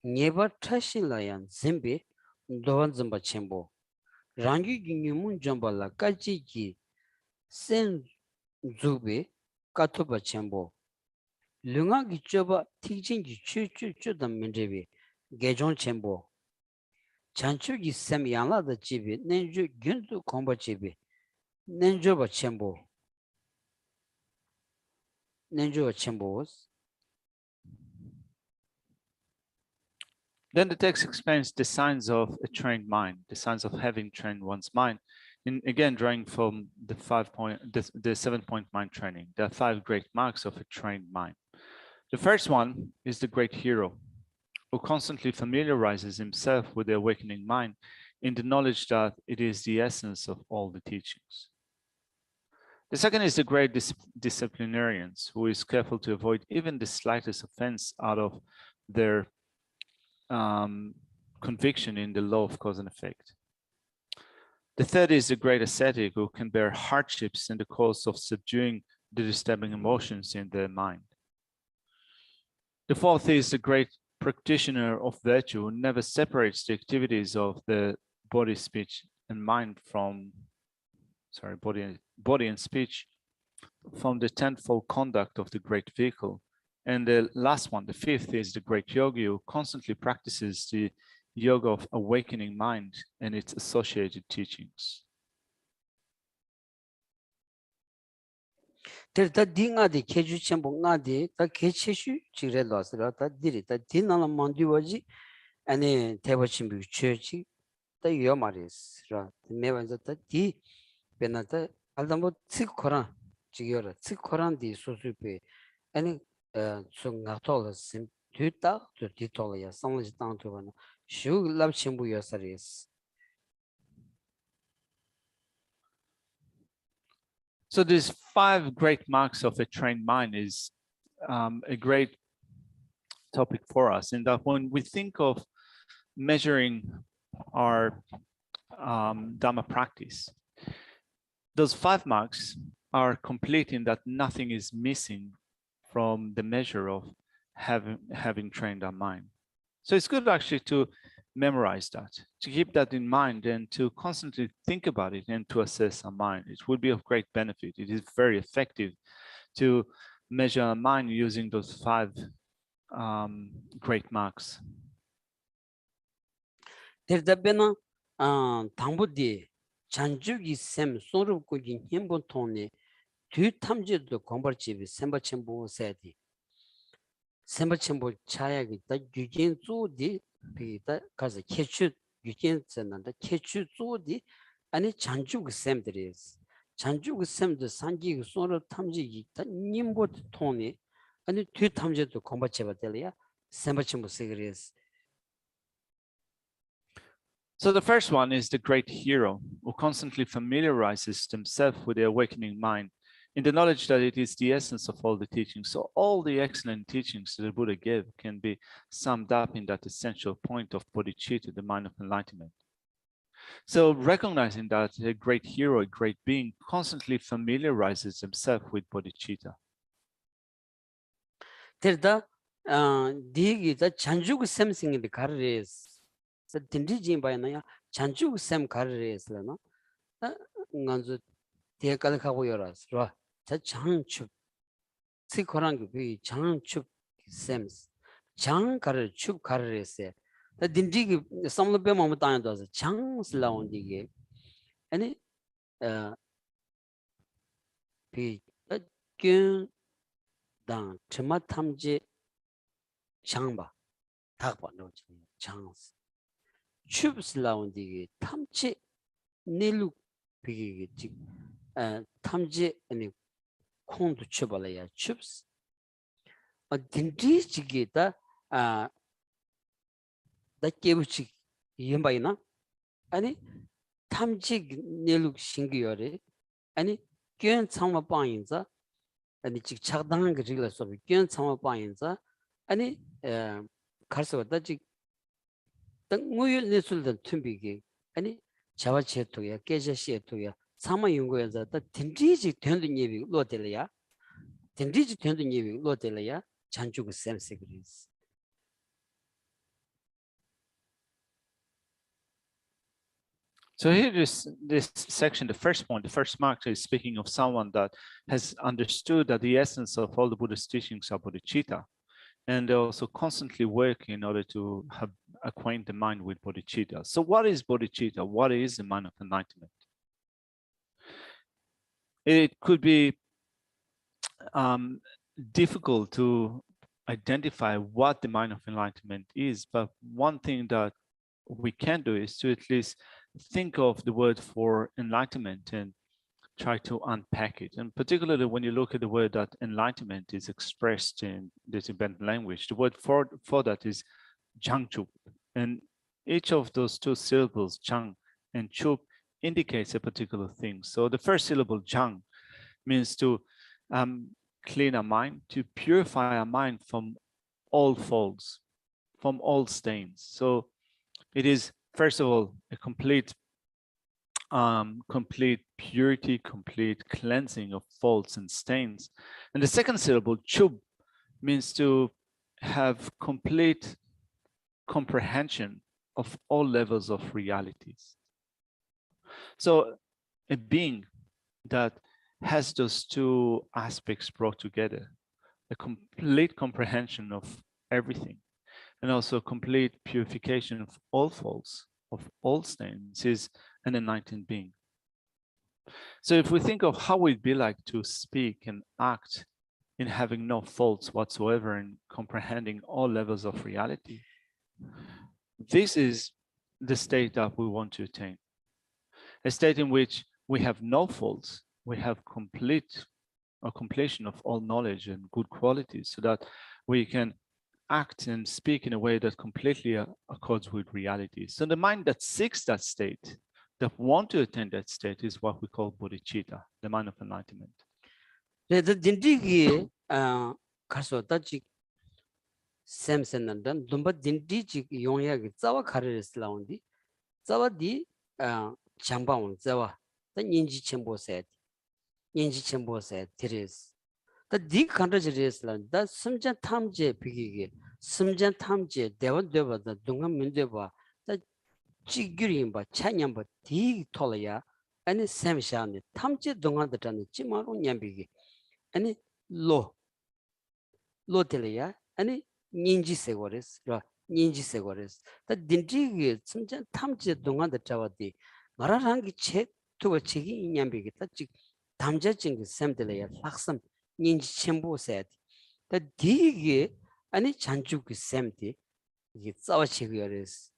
[SPEAKER 2] nyeba trashin la yan zimbe dovan zimba chembo. Rangi gi nyumun jamba la kachi ki sen zube katoba chembo. Lunga gi choba tikjin gi chu dam mendebe gejong chembo. Chanchugi sem yanla da chibi nenju gyundu komba chibi nenjo ba chembo. Nenjo chembo was.
[SPEAKER 1] Then the text explains the signs of a trained mind, the signs of having trained one's mind. Again, drawing from the 7-point mind training, there are 5 great marks of a trained mind. The first one is the great hero, who constantly familiarizes himself with the awakening mind in the knowledge that it is the essence of all the teachings. The second is the great disciplinarians, who is careful to avoid even the slightest offense out of their conviction in the law of cause and effect. The third is the great ascetic, who can bear hardships in the course of subduing the disturbing emotions in their mind. The fourth is the great practitioner of virtue, who never separates the activities of the body, speech, and mind from, body and speech from the tenfold conduct of the great vehicle. And the last one, the fifth, is the great yogi, who constantly practices the yoga of awakening mind and its associated teachings.
[SPEAKER 2] Ta dinga de keju chembo ngade ta kecheshu chire losra ta diri ta dinala mandiwaji ane teba chimbu churchi ta yomaris ra mewanza ta di benata aldambo tsik koran chigora tsik koran di susupe ane so ngatola sim tuta to titola ya samlaji tang to bana shu lab chimbu yosaris.
[SPEAKER 1] So these 5 great marks of a trained mind is a great topic for us, in that when we think of measuring our Dhamma practice, those 5 marks are complete in that nothing is missing from the measure of having trained our mind. So it's good actually to memorize that, to keep that in mind, and to constantly think about it and to assess our mind. It would be of great benefit. It is very effective to measure our mind using those 5 great marks.
[SPEAKER 2] Terdabena 당부디 잔주기 셈 소르고기 힘본통네 뒤 탐지도 공벌집이 셈바첨보 세디 셈바첨보 차야기 다 유진 조디 비다 가서 캐추 유진 셈난다 캐추 조디 아니 잔주기 셈들이스 잔주기 셈도 산기 소르 탐지기 다 님보 통네 아니 뒤 탐지도 공벌집이 될이야 셈바첨보 세그리스.
[SPEAKER 1] So the first one is the great hero who constantly familiarizes himself with the awakening mind in the knowledge that it is the essence of all the teachings. So all the excellent teachings that the Buddha gave can be summed up in that essential point of Bodhichitta, the mind of enlightenment. So recognizing that a great hero, a great being, constantly familiarizes himself with Bodhichitta.
[SPEAKER 2] terda digi da chanjuk sem sing de karres sa tindi jin ba na ya chanjuk sem karres la no nganzu de kal kha go yoras ro cha chanchu si korang bi chanchu sem chang kar chup karres da dindi gi samlo be ma ta do sa chang sla on dige ani bi gyun dang chima tamje changba takpa no chance chubs laundige tamche nelu bigi ji tamje ani kondu chubala ya chubs a dindri chigi da da kebuchi yembaina ani tamje nelu shingi yore ani kyen changma painza ani 직 착당한 게 지금 서 비견 상황 방인자 아니 가서 다지 등무일 내술된 tum비기 아니 자와체토야 깨제시토야 사마 연구에서 다 딘지지 된든 예비 로텔이야 딘지지 된든 예비 로텔이야 잔주고 셈세그리스
[SPEAKER 1] So here this section, the first point, the first mark is speaking of someone that has understood that the essence of all the Buddha's teachings are bodhicitta, and they also constantly work in order to acquaint the mind with bodhicitta. So what is bodhicitta? What is the mind of enlightenment? It could be difficult to identify what the mind of enlightenment is, but one thing that we can do is to at least think of the word for enlightenment and try to unpack it. And particularly when you look at the word that enlightenment is expressed in the Tibetan language, the word for that is jangchup. And each of those two syllables, jang and chup, indicates a particular thing. So the first syllable, jang, means to clean our mind, to purify our mind from all faults, from all stains. So it is, first of all, a complete purity, complete cleansing of faults and stains. And the second syllable, chub, means to have complete comprehension of all levels of realities. So a being that has those two aspects brought together, a complete comprehension of everything, and also complete purification of all faults, of all stains, is an enlightened being. So if we think of how it would be like to speak and act in having no faults whatsoever and comprehending all levels of reality, this is the state that we want to attain. A state in which we have no faults, we have completion of all knowledge and good qualities, so that we can act and speak in a way that completely accords with reality. So the mind that seeks that state, that want to attain that state, is what we call bodhicitta, the mind of enlightenment.
[SPEAKER 2] 그래서 딘디기 가서 다지 샘센난단 dumba 딘디지 용약이 자와 가르스 라운디 자와디 장방원 자와 다 인지 첨보세 드레스 다디 컨트라지레스라 다 숨전 탐제 비기게 숨전 탐제 대원되버다 동감 문제바 다 지규림바 찬양바 디 톨야 아니 샘샤니 탐제 동안들은 지마로 냠비기 아니 로텔야 아니 닌지 세고레스 라 닌지 세고레스 다 딘지게 숨전 탐제 동안들 잡아디 말하는 게 책도 책이 냠비기 다 담자증 샘들이야 학습 닌지 첨보세 다 디게 아니 잔죽 샘디 이게 싸워치고레스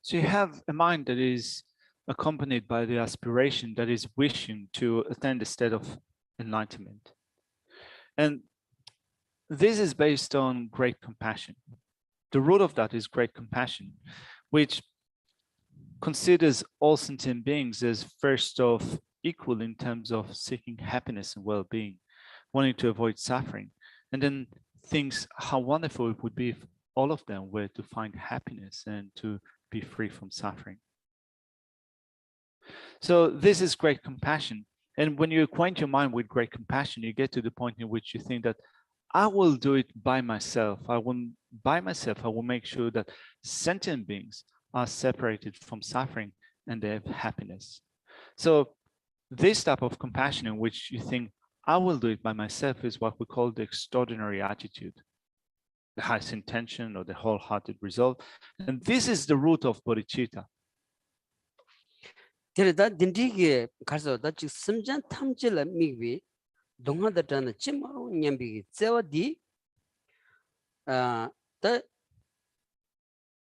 [SPEAKER 1] So you have a mind that is accompanied by the aspiration that is wishing to attain the state of enlightenment. And this is based on great compassion. The root of that is great compassion, which considers all sentient beings as first of equal in terms of seeking happiness and well-being, wanting to avoid suffering, and then thinks how wonderful it would be if all of them were to find happiness and to be free from suffering. So this is great compassion. And when you acquaint your mind with great compassion, you get to the point in which you think that I will do it by myself. I will make sure that sentient beings are separated from suffering and they have happiness. So this type of compassion in which you think I will do it by myself is what we call the extraordinary attitude, the highest intention or the wholehearted resolve. And this is the root of bodhicitta.
[SPEAKER 2] 데려다 딘디게 가서 다 지금 심장 탐지를 미비 동하다잖아 찜마로 냠비기 제와디 다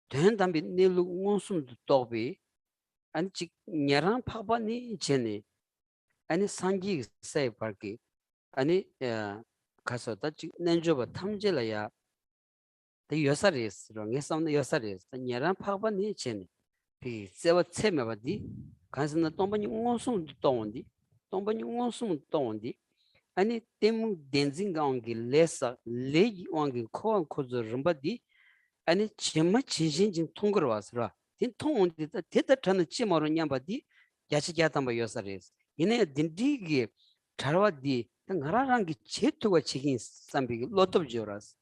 [SPEAKER 2] 된담비 닐루 원숨도 또비 아니 지 냐랑 파바니 제네 아니 상기 세 파기 아니 가서 다 지금 nenjoba 탐지라야 더 여사리스 롱에서는 여사리스 냐랑 파바니 제네 비 제와 체메바디 간선나 동반이 원숨도 또온디 아니 템 덴징가온기 레사 레기 온기 코안 코즈 rum바디 아니 제마 진신진 통거로 와서라 딘 통온디 대다타는 치마로 냠바디 야치갸담바 요사레스 이네 딘디기 자라와디 나라랑기 제토가 지긴 삼비기 로톱지오라스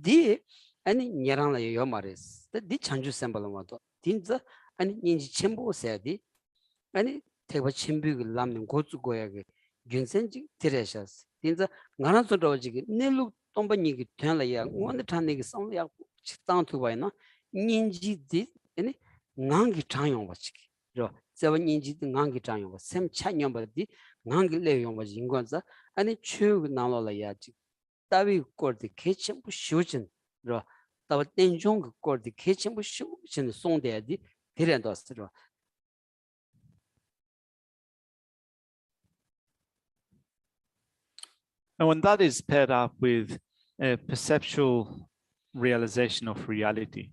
[SPEAKER 2] 디 아니 냐랑라 요마레스 디 찬주 셈발로마도 딘자 아니 인지 쳔보세야디 아니 대바 침비를 남는 고주고야게 균센지 드레샤스 딘자 나나서로지기 넬루 똥바니기 된라야 원데 탄네기 성야 땅투바이나 닌지디 아니 낭기 장용바치기 저 저번 닌지디 낭기 장용바 셈 차념바디 낭기 레용바지 인관자 아니 추 나로라야지 따위 거디 개침부 쇼진 저 따와 땡종 거디 개침부 쇼진 송대야디 데렌도스로
[SPEAKER 1] And when that is paired up with a perceptual realization of reality,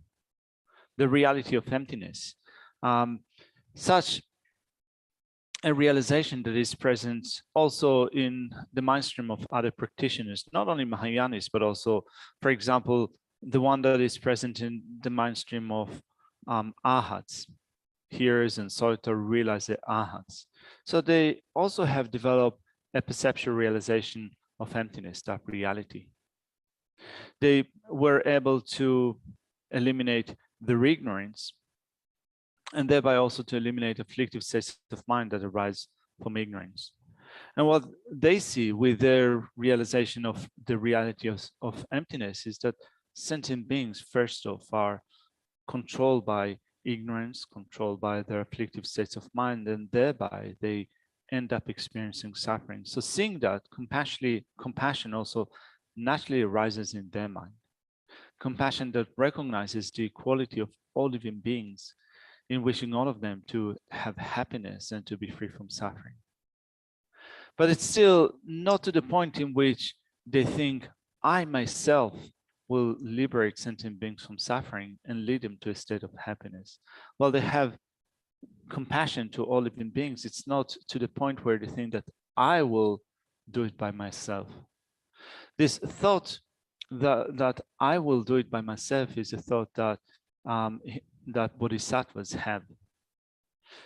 [SPEAKER 1] the reality of emptiness, such a realization that is present also in the mind stream of other practitioners, not only Mahayanis, but also, for example, the one that is present in the mind stream of Arhats, hearers and Soita realize they're Arhats. So they also have developed a perceptual realization of emptiness, that reality. They were able to eliminate their ignorance and thereby also to eliminate afflictive states of mind that arise from ignorance. And what they see with their realization of the reality of emptiness is that sentient beings, first off, are controlled by ignorance, controlled by their afflictive states of mind, and thereby they end up experiencing suffering. So seeing that, compassion also naturally arises in their mind. Compassion that recognizes the equality of all living beings in wishing all of them to have happiness and to be free from suffering. But it's still not to the point in which they think, I myself will liberate sentient beings from suffering and lead them to a state of happiness. While they have compassion to all living beings, it's not to the point where they think that I will do it by myself. This thought that I will do it by myself is a thought that that bodhisattvas have.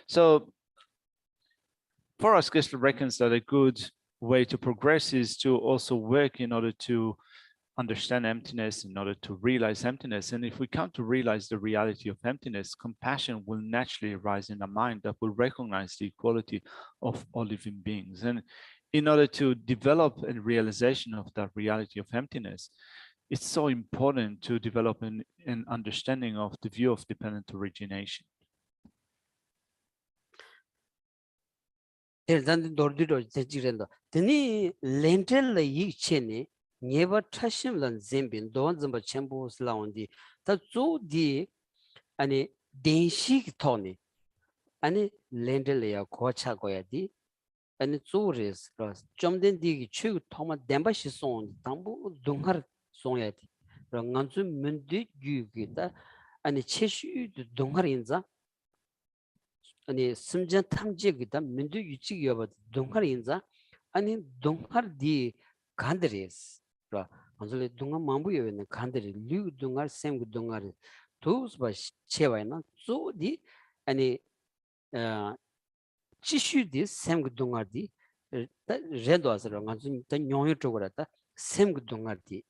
[SPEAKER 1] So for us, Geshe reckons that a good way to progress is to also work in order to understand emptiness, in order to realize emptiness. And if we come to realize the reality of emptiness, compassion will naturally arise in our mind that will recognize the equality of all living beings. And in order to develop a realization of that reality of emptiness, it's so important to develop an understanding of the view of dependent origination.
[SPEAKER 2] Never touch him than Zimbin, don't the Chambos Laundi, that so de any Denshik Tony, any Lendelea Cocha Goyadi, and it's always jumped in the chew Thomas Dembashi song, Tambu Dungar 송야디 랑간주 문디 규기다 아니 체슈드 동하린자 아니 심전 탐지기다 문디 유치기여바 동하린자 아니 동하디 간드레스 라 안절레 동하 망부여는 간드레 류 동하 셈고 동하리 도스 바 체와이나 조디 아니 지슈디 셈고 동하디 렌도아스로 간주 더 뇽이 쪽으로다 셈고 동하디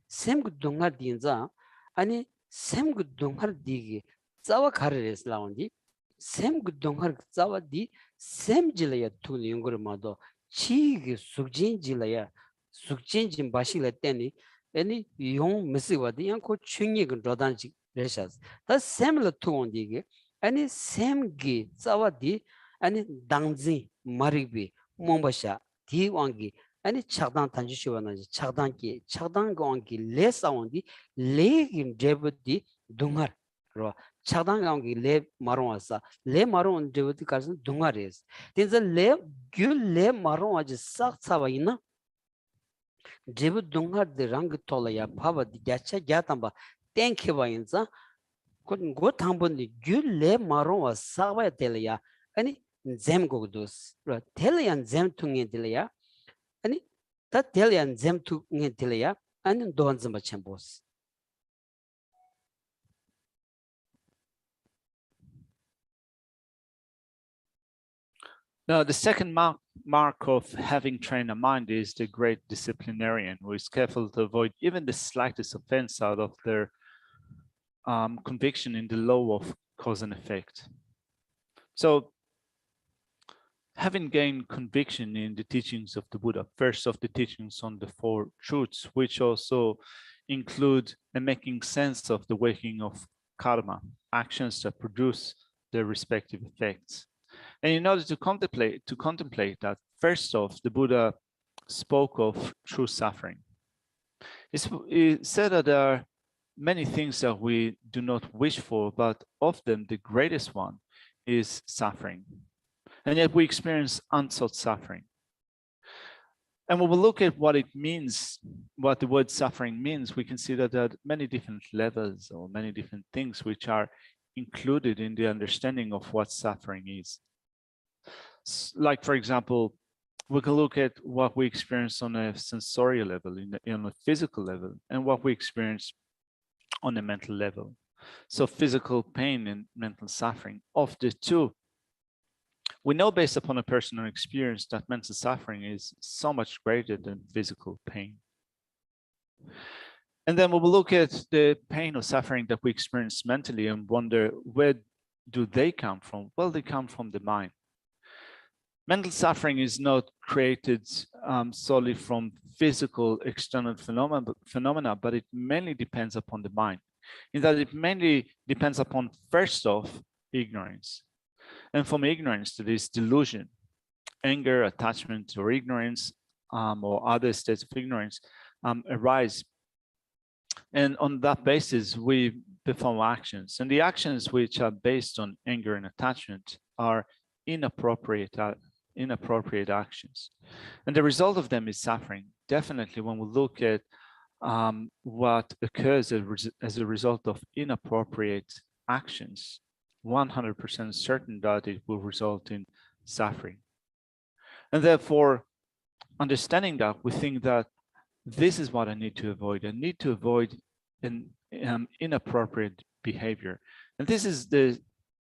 [SPEAKER 2] 셈고 동하디인자 아니 셈고 동하디기 자와 가르레스 라운디 셈고 동하르 자와디 셈질이야 투니 용거마도 치기 숙진질이야 숙진진 바실레 때니 아니 용 메시와디 양코 춘이가 로단지 레샤스 다 셈을 투온디게 아니 셈기 자와디 아니 당지 마리비 몽바샤 디왕기 아니 차단 단지시와나지 차단기 차단광기 레사온디 레긴 데브디 둥ар 로 차단광기 레 마론와사 레 마론 데브디 가서 둥아레스 딘자 레귤레 마론와지 싹사와이나 데브 둥아드 랑 톨라야 파바디 야차 야탐바 땡케바인자 고 탐본디 귤레 마론와 사와야 텔야 아니 잼고도스 로 텔리안 잼퉁에 텔야 아니 다 텔리안 잼퉁에 텔야 아니 돈즈마 쳔보스
[SPEAKER 1] Now, the second mark of having trained a mind is the great disciplinarian, who is careful to avoid even the slightest offense out of their conviction in the law of cause and effect. So, having gained conviction in the teachings of the Buddha, first of the teachings on the Four Truths, which also include the making sense of the working of karma, actions that produce their respective effects. And in order to contemplate that, first off, the Buddha spoke of true suffering. He said that there are many things that we do not wish for, but of them, the greatest one is suffering. And yet we experience unsought suffering. And when we look at what it means, what the word suffering means, we can see that there are many different levels or many different things which are included in the understanding of what suffering is. Like, for example, we can look at what we experience on a sensorial level, on a physical level, and what we experience on a mental level. So physical pain and mental suffering, of the two, we know based upon a personal experience that mental suffering is so much greater than physical pain. And then we will look at the pain or suffering that we experience mentally and wonder, where do they come from? Well, they come from the mind. Mental suffering is not created solely from physical external phenomena, but it mainly depends upon the mind. In that it mainly depends upon, first off, ignorance. And from ignorance, there is delusion, anger, attachment, or ignorance, or other states of ignorance arise. And on that basis, we perform actions. And the actions which are based on anger and attachment are inappropriate actions. And the result of them is suffering. Definitely, when we look at what occurs as a result of inappropriate actions, 100% certain that it will result in suffering. And therefore, understanding that, we think that this is what I need to avoid. I need to avoid an inappropriate behavior. And this is the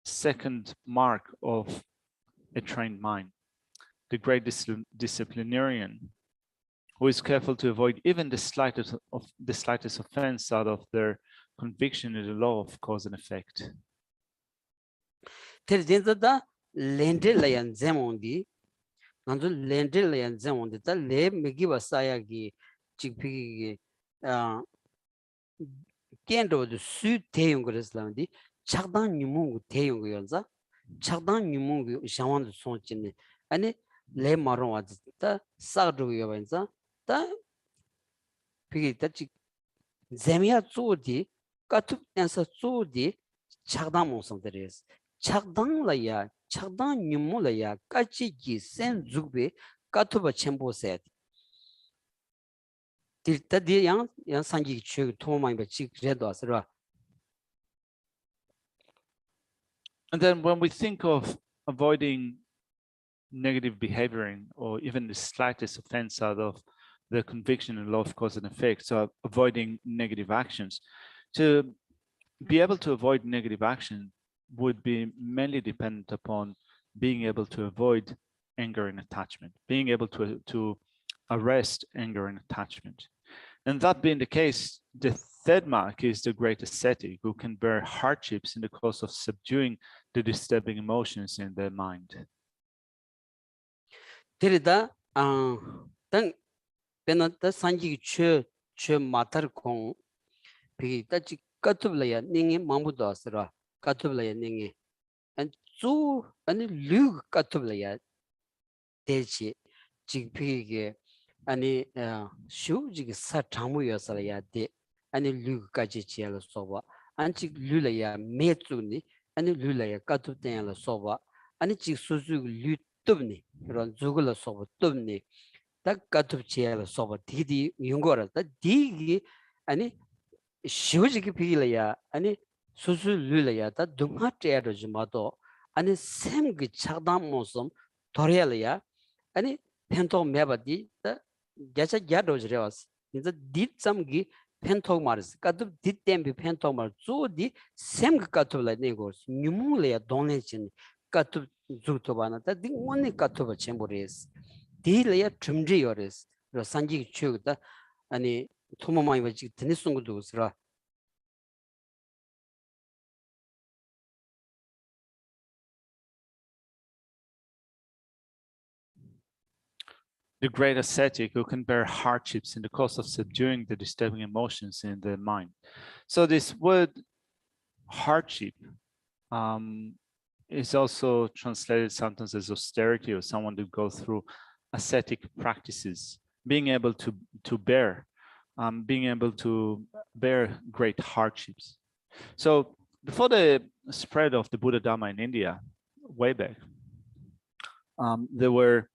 [SPEAKER 1] second mark of a trained mind, the great disciplinarian, who is careful to avoid even the slightest offense out of their conviction in the law of cause and effect.
[SPEAKER 2] 텔진자다 렌델라얀 제몬디 난도 렌델라얀 제몬디 다 레미기바 사야기 직피기 켄도드 수 대용 그랬을라는데 착당 유몽 대용 거연자 착당 유몽 샤완도 손진네 아니 레 마론 와다 사르고 여반자 다 피기다 직 제미야 쪼디 까투엔서 쪼디 착당 몽성들이스 착당라야 착당 유몽라야 까치기 센 죽베 까투바 쳔보셋 딜다디 양 산지 추 토마이 버치 그래도 아스라
[SPEAKER 1] And then when we think of avoiding negative behavioring or even the slightest offense out of the conviction and law of cause and effect, so avoiding negative actions, to be able to avoid negative action would be mainly dependent upon being able to avoid anger and attachment, being able to arrest anger and attachment. And that being the case, the third mark is the great ascetic who can bear hardships in the course of subduing the disturbing emotions in their mind.
[SPEAKER 2] 데리다 당 베나다 산지 추 마타르 공 비다지 까투블야 닝이 마무도 아스라 까투블야 닝이 안주 아니 류 까투블야 대지 지피게 아니 슈지기 사탕무여서야 돼 아니 류까지 지어서 써봐 안지 류려야 매주니 아니 류려야 까투땡을 써봐 아니 지 수수 류 뜸니 그런 죽을 써봐 뜸니 딱 까투 지어서 써봐 디디 용거라다 디기 아니 슈지기 비려야 아니 수수 류려야 다 동하트야로 좀도 아니 샘그 차담 모습 도려야 아니 펜토 메바디 야자 야도즈레와스 이제 뒷sam기 펜토 마르스 까도 뒷템비 펜토 말 조디 샘그 까토라 네고 뉴물레야 동네진 까토 주토바나다 딩원네 까토바 쳔보레스 디레야 춤지요레스 로 산지 추다 아니 토모마이 바지 드니송고도스라
[SPEAKER 1] The great ascetic who can bear hardships in the course of subduing the disturbing emotions in the mind. So this word hardship is also translated sometimes as austerity or someone to go through ascetic practices, being able to bear great hardships. So before the spread of the Buddha Dharma in India, way back, there were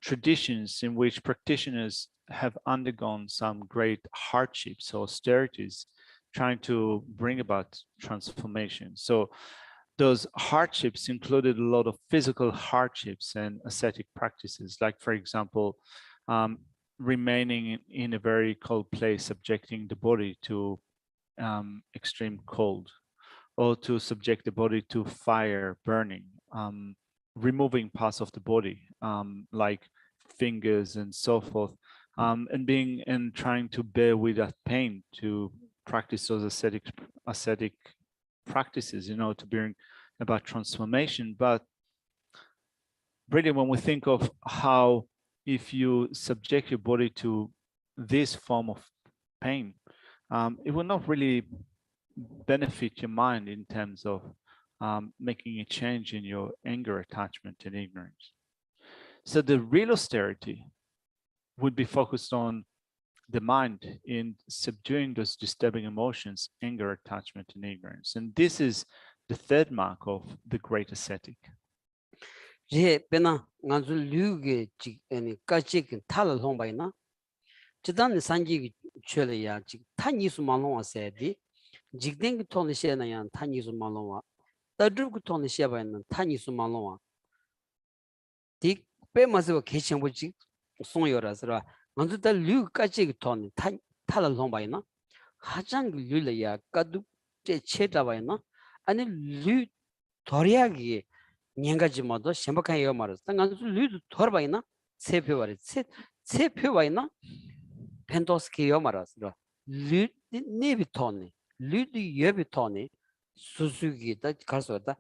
[SPEAKER 1] traditions in which practitioners have undergone some great hardships or austerities, trying to bring about transformation. So those hardships included a lot of physical hardships and ascetic practices, like, for example, remaining in a very cold place, subjecting the body to extreme cold, or to subject the body to fire, burning, removing parts of the body, like fingers and so forth, and trying to bear with that pain to practice those ascetic practices, to bring about transformation. But really, when we think of how if you subject your body to this form of pain, it will not really benefit your mind in terms of making a change in your anger, attachment, and ignorance. So the real austerity would be focused on the mind in subduing those disturbing emotions, anger, attachment, and ignorance. And this is the third mark of the great ascetic.
[SPEAKER 2] 제 베나 간주 류게 지 아니 까치긴 탈을 홍바이나 지단 산지 추려야 지 탄이수 말롱와세디 직댕기 톤시에나야 탄이수 말롱와 따르고 톤시에바는 탄이수 말롱와 디 빼마서 개청부지 송요라서라 먼저다 류 까치 톤 탈을 홍바이나 하장 류려야 까두 제 체다바이나 아니 류 도리하기 년가지마도 심각한 이거 말았어. 당간수 류도 돌바이나 세표바리 세표바이나 펜토스키요 말았어. 류 네비톤이 류도 예비톤이 수수기다 가서다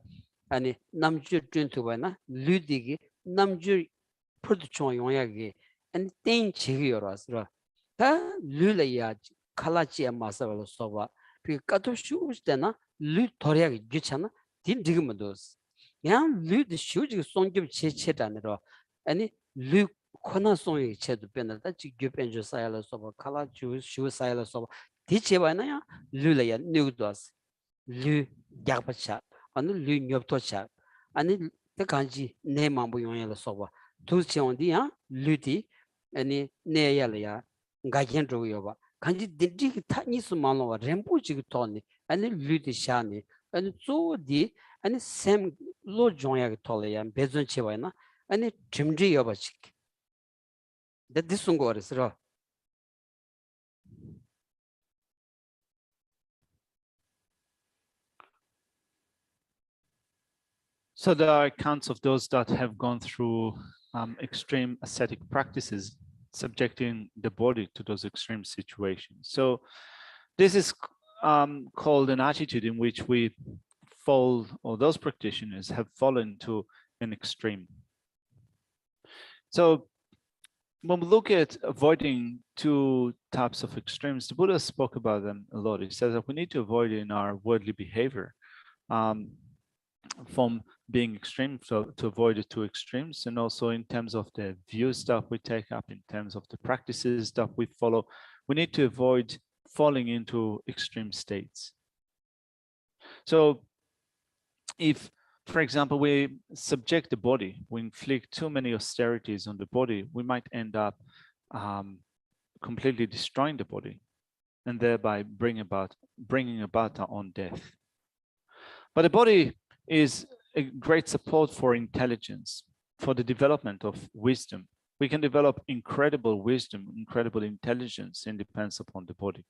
[SPEAKER 2] 아니 남주 준투바이나 류디기 남주 프로듀ction 용약이 아니 땡 지기요라서 다 류려야 칼라치에 마사로 써봐 그 까도 쉬우시대나 류 도리하기 귀찮아 딘 지금도스 양 류드 슈지 송집 체체다네로 아니 류 코나 송이 체도 변다 지규 변조 사이로 서버 칼라 슈 사이로 서버 디체바나야 류라야 뉴도스 류 약바차 아니 류 녀토차 아니 대간지 내맘부 용야로 서버 두치온디야 류디 아니 내야려야 가견 저거요 봐 간지 딘지 타니스 말로 렘부지 토니 아니 류디 샤니 아니 조디 아니 샘 로종야 토래야 베존 치와나 아니 짐지 여바치 데디순 거르스라
[SPEAKER 1] So there are accounts of those that have gone through extreme ascetic practices, subjecting the body to those extreme situations. So this is called an attitude in which we fall, or those practitioners have fallen to an extreme. So when we look at avoiding two types of extremes, the Buddha spoke about them a lot. He says that we need to avoid in our worldly behavior from being extreme, so to avoid the two extremes, and also in terms of the views that we take up, in terms of the practices that we follow, we need to avoid falling into extreme states. So if, for example, we subject the body, we inflict too many austerities on the body, we might end up completely destroying the body and thereby bringing about our own death. But the body is a great support for intelligence, for the development of wisdom. We can develop incredible wisdom, incredible intelligence, and depends upon the body.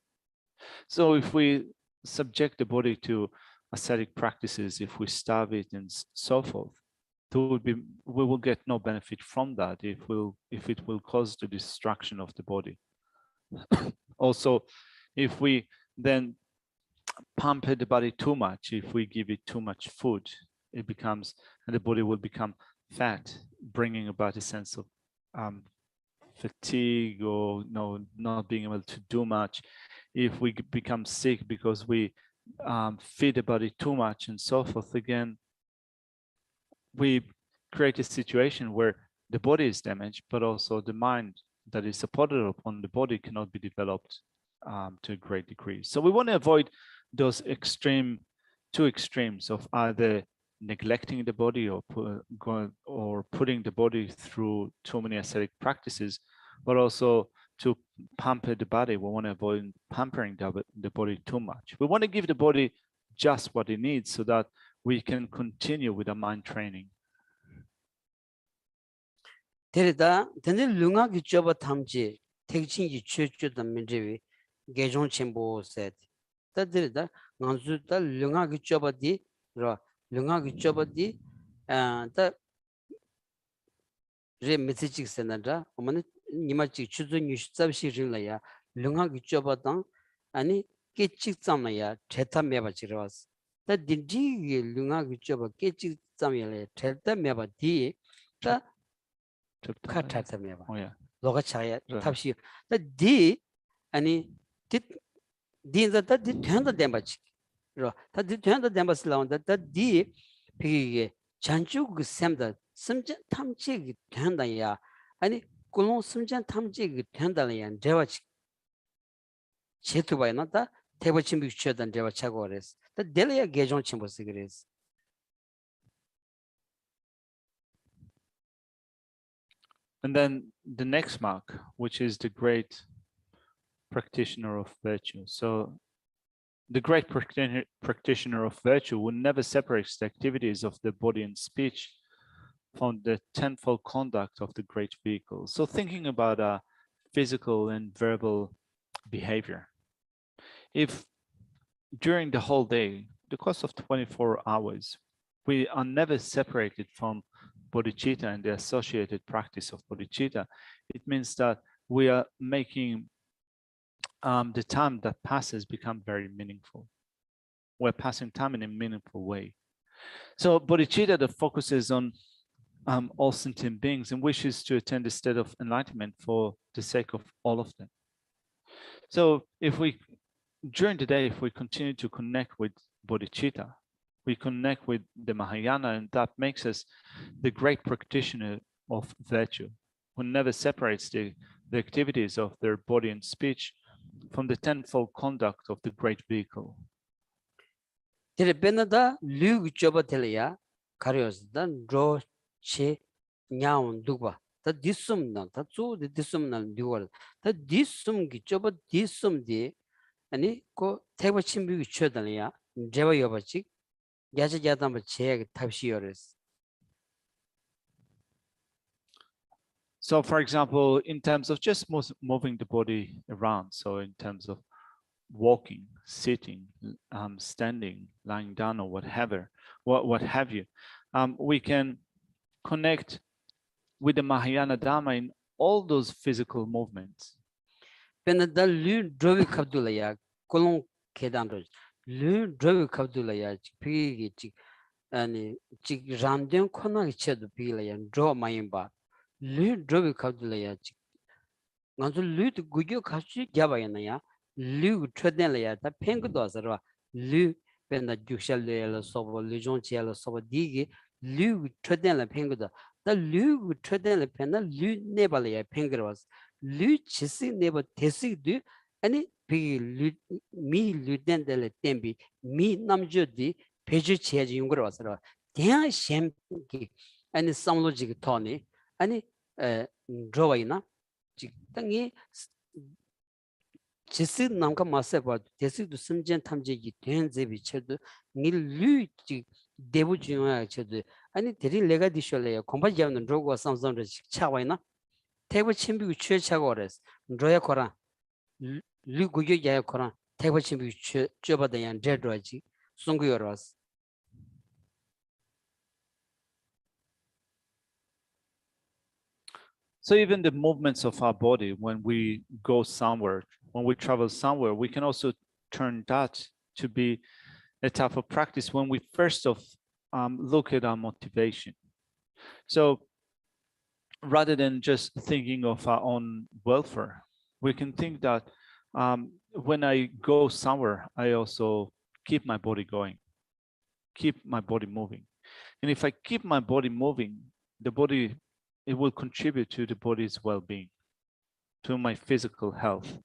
[SPEAKER 1] So if we subject the body to ascetic practices, if we starve it and so forth, we will get no benefit from that if it will cause the destruction of the body. Also, if we then pamper the body too much, if we give it too much food, it becomes, and the body will become fat, bringing about a sense of fatigue or not being able to do much. If we become sick because we feed the body too much and so forth, again, we create a situation where the body is damaged, but also the mind that is supported upon the body cannot be developed to a great degree. So we want to avoid those two extremes of either neglecting the body or putting the body through too many ascetic practices, but also to pamper the body. We want to avoid pampering the body too much. We want to give the body just what it needs so that we can continue with the mind training.
[SPEAKER 2] 데리다 데네 룽아기 쩌바 탐지 택친지 최초다 민제위 개종 첨보셋 다데리다 간주다 룽아기 쩌바디 라 룽아기 쩌바디 다 레미티직 센다 어머니 니마치 추존 유십삽시 릴라야 룽아기 쩌바당 아니 깨찍 잠나야 제타 메바지라스 다 딘지 룽아기 쩌바 깨찍 잠이래 제타 메바디 다 카타타메바 로가 차야 탑시 디 아니 디인자다 디 된다 덴바치 로다디 된다 덴바스 라운다 다디 비게 잔주 그 샘다 심전 탐지 된다야 아니 꿀롱 심전 탐지 된다야 제와치 제투바이나다 대버침 비추던 제와차고 그랬어 다 델야 개종 침보스 그랬어.
[SPEAKER 1] And then the next mark, which is the great practitioner of virtue. So the great practitioner of virtue will never separate the activities of the body and speech from the tenfold conduct of the great vehicle. So thinking about physical and verbal behavior. If during the whole day, the course of 24 hours, we are never separated from Bodhichitta and the associated practice of Bodhichitta, it means that we are making the time that passes become very meaningful. We're passing time in a meaningful way. So Bodhichitta that focuses on all sentient beings and wishes to attain the state of enlightenment for the sake of all of them. So if we, during the day, if we continue to connect with Bodhichitta, we connect with the Mahayana, and that makes us the great practitioner of virtue, who never separates the activities of their body and speech from the tenfold conduct of the great vehicle.
[SPEAKER 2] 데레베나다 류그 쩌바텔이야 가려스다 로체 냐운 두바 다 디숨나 다 조데 디숨나 뉴월 다 디숨기 저버 디숨디 아니 고 태버 침비기 쳐다냐 제바 여버지 야자자다 뭐 제가 탑시어스.
[SPEAKER 1] So for example, in terms of just moving the body around, so in terms of walking, sitting, standing, lying down, or what have you, we can connect with the Mahayana Dharma in all those physical movements.
[SPEAKER 2] Penada lu drovi kabdulaya kolong kedanro lu drovi kabdulaya pigi chi ani chi ramden khona gi chedu pigilaya dro mayimba lu drovi kabdulaya chi nganzu lu de gugyo khachi gyabayana ya lu chodenlaya ta pengdo asarwa lu penda jushal le sobo lu jonchiala sobo digi lu chodenla pengdo ta lu chodenla penda lu nebalaya pengros lu chisi nebo tesidu ani pi mi ludendele tembi mi namjodi peju cheji yungro wasara dia shemki ani samloji toni ani drowaina 직당이 지스 남가 마세바 대스도 심전 탐지기 된 제비체도 밀류 대부 중요하체도 아니 대리 내가 디셜래요 공부하지 않는 로고 삼성을 차와이나 대부 침비고 취차고 그랬어 로야 거라 류구교 야야 거라 대부 침비고 쥐어받아야 제도지 송구여러스.
[SPEAKER 1] So even the movements of our body, when we go somewhere, when we travel somewhere, we can also turn that to be a type of practice when we first look at our motivation. So rather than just thinking of our own welfare, we can think that when I go somewhere, I also keep my body going, keep my body moving. And if I keep my body moving, the body, it will contribute to the body's well-being, to my physical health.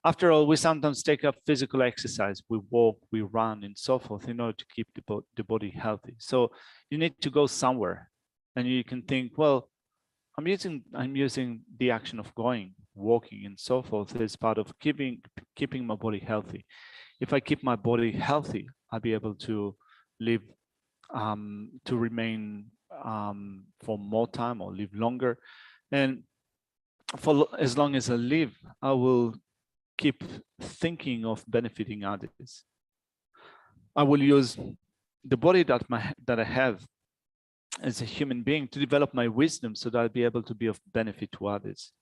[SPEAKER 1] After all, we sometimes take up physical exercise. We walk, we run, and so forth in order to keep the body healthy. So you need to go somewhere, and you can think, well, I'm using the action of going, walking, and so forth as part of keeping my body healthy. If I keep my body healthy, I'll be able to live, to remain for more time or live longer. And for as long as I live, I will keep thinking of benefiting others. I will use the body that I have as a human being to develop my wisdom so that I'll be able to be of benefit to others.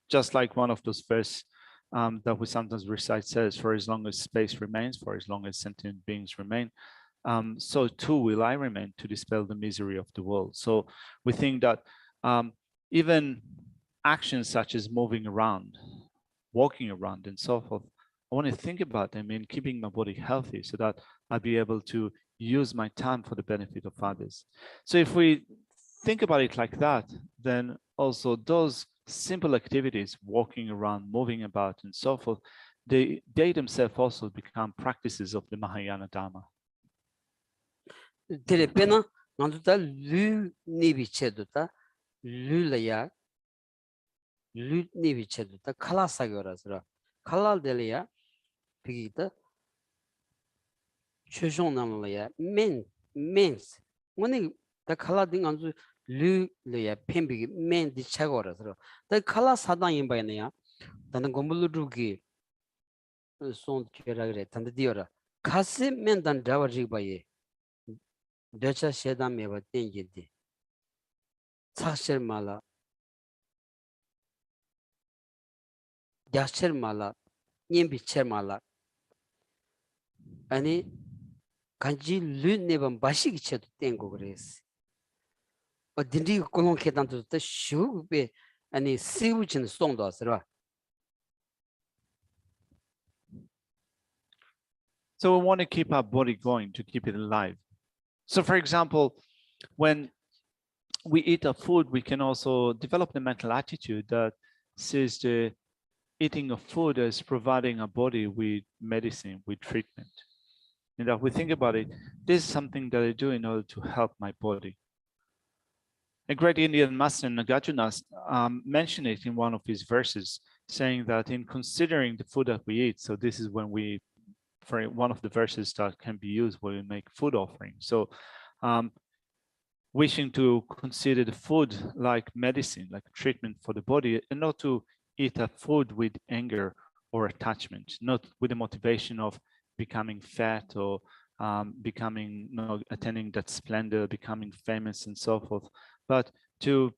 [SPEAKER 1] Just like one of those verses that we sometimes recite says, for as long as space remains, for as long as sentient beings remain, so too will I remain to dispel the misery of the world. So we think that even actions such as moving around, walking around, and so forth, I want to think about them in keeping my body healthy so that I'll be able to use my time for the benefit of others. So if we think about it like that, then also those simple activities, walking around, moving about, and so forth, they themselves also become practices of the Mahayana Dharma.
[SPEAKER 2] Telepena nanduta lu nibicheduta lulaya lu nibicheduta kalasagorasra kalal delia pigita 최종 남을야 men's 뭐니 다 칼라딩 안주 류야 펜비기 맨디 차고라서 다 칼라 사당인 바이네야 나는 공부르기 손 쥐라 그래 단디어라 가스 맨단 잡아지 바이 대차 세담에 봐 땡기디 사실 말라 야실 말라 님비체 말라 아니 간지 르네번 바시기 쳐도 땡고 그랬어. 어딘지 꼴롱 계단도 또 슈베 아니 세우진 송도 왔어라.
[SPEAKER 1] So we want to keep our body going, to keep it alive. So for example, when we eat our food, we can also develop the mental attitude that sees the eating of food as providing our body with medicine, with treatment. And that we think about it, this is something that I do in order to help my body. A great Indian master, Nagarjuna, mentioned it in one of his verses, saying that in considering the food that we eat, so this is when we, for one of the verses that can be used when we make food offerings. So wishing to consider the food like medicine, like treatment for the body, and not to eat a food with anger or attachment, not with the motivation of becoming fat or becoming, attaining that splendor, becoming famous and so forth, but to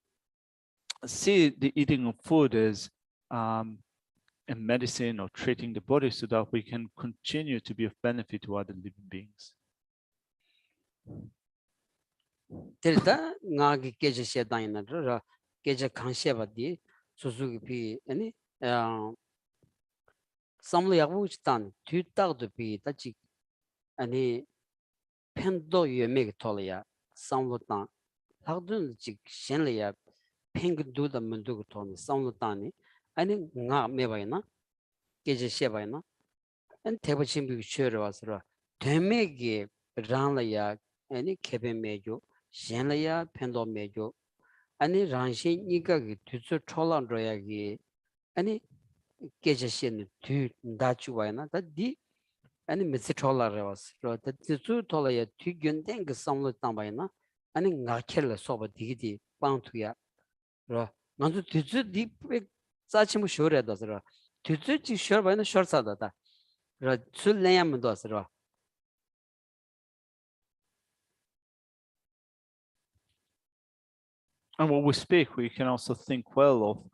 [SPEAKER 1] see the eating of food as a medicine or treating the body so that we can continue to be of benefit to other living beings.
[SPEAKER 2] Terda ngagi keje shedayna ra keje khansheba di suzuki pi ani samlo yagu chtan tutag do pi ta chi ani pendo yeme tolya samlo ta lagdun chi shenle ya peng du da mundu ko ton samlo ta ni ani nga mebayna keje shebayna an teba chimbi chere wasra temege ranla ya ani kebe mejo shenlaya pendo mejo ani rangshin niga gi tutsu cholan roya gi ani keje shen tu ndachu wayna da di ani mitsi chola rewas ro da tutsu tola ya tu gyönden gi samlo tambayna ani ngakel soba digidi pangtu ya ro nanzu tutsu di sachimu shore da ro tutsu chi shor bayna shor sa da ro tsul lenyam do ro.
[SPEAKER 1] And when we speak, we can also think well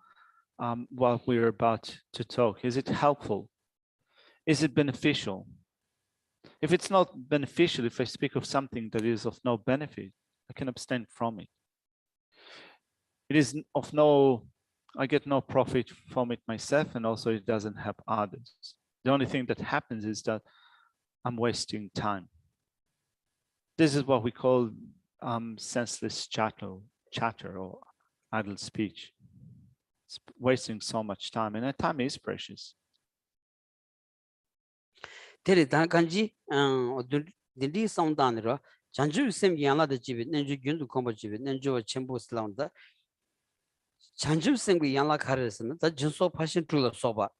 [SPEAKER 1] of what we're about to talk. Is it helpful? Is it beneficial? If it's not beneficial, if I speak of something that is of no benefit, I can abstain from it. It is of no, I get no profit from it myself, and also it doesn't help others. The only thing that happens is that I'm wasting time. This is what we call senseless chatter or idle speech. It's wasting so much time, and that time is precious.
[SPEAKER 2] Teri dan kanji dindi samdanira janju sem yanla de jibi nenju gyundu kombo jibi nenju chenbu slanda janju sem gi yanla kharesna da jinso pashin trula soba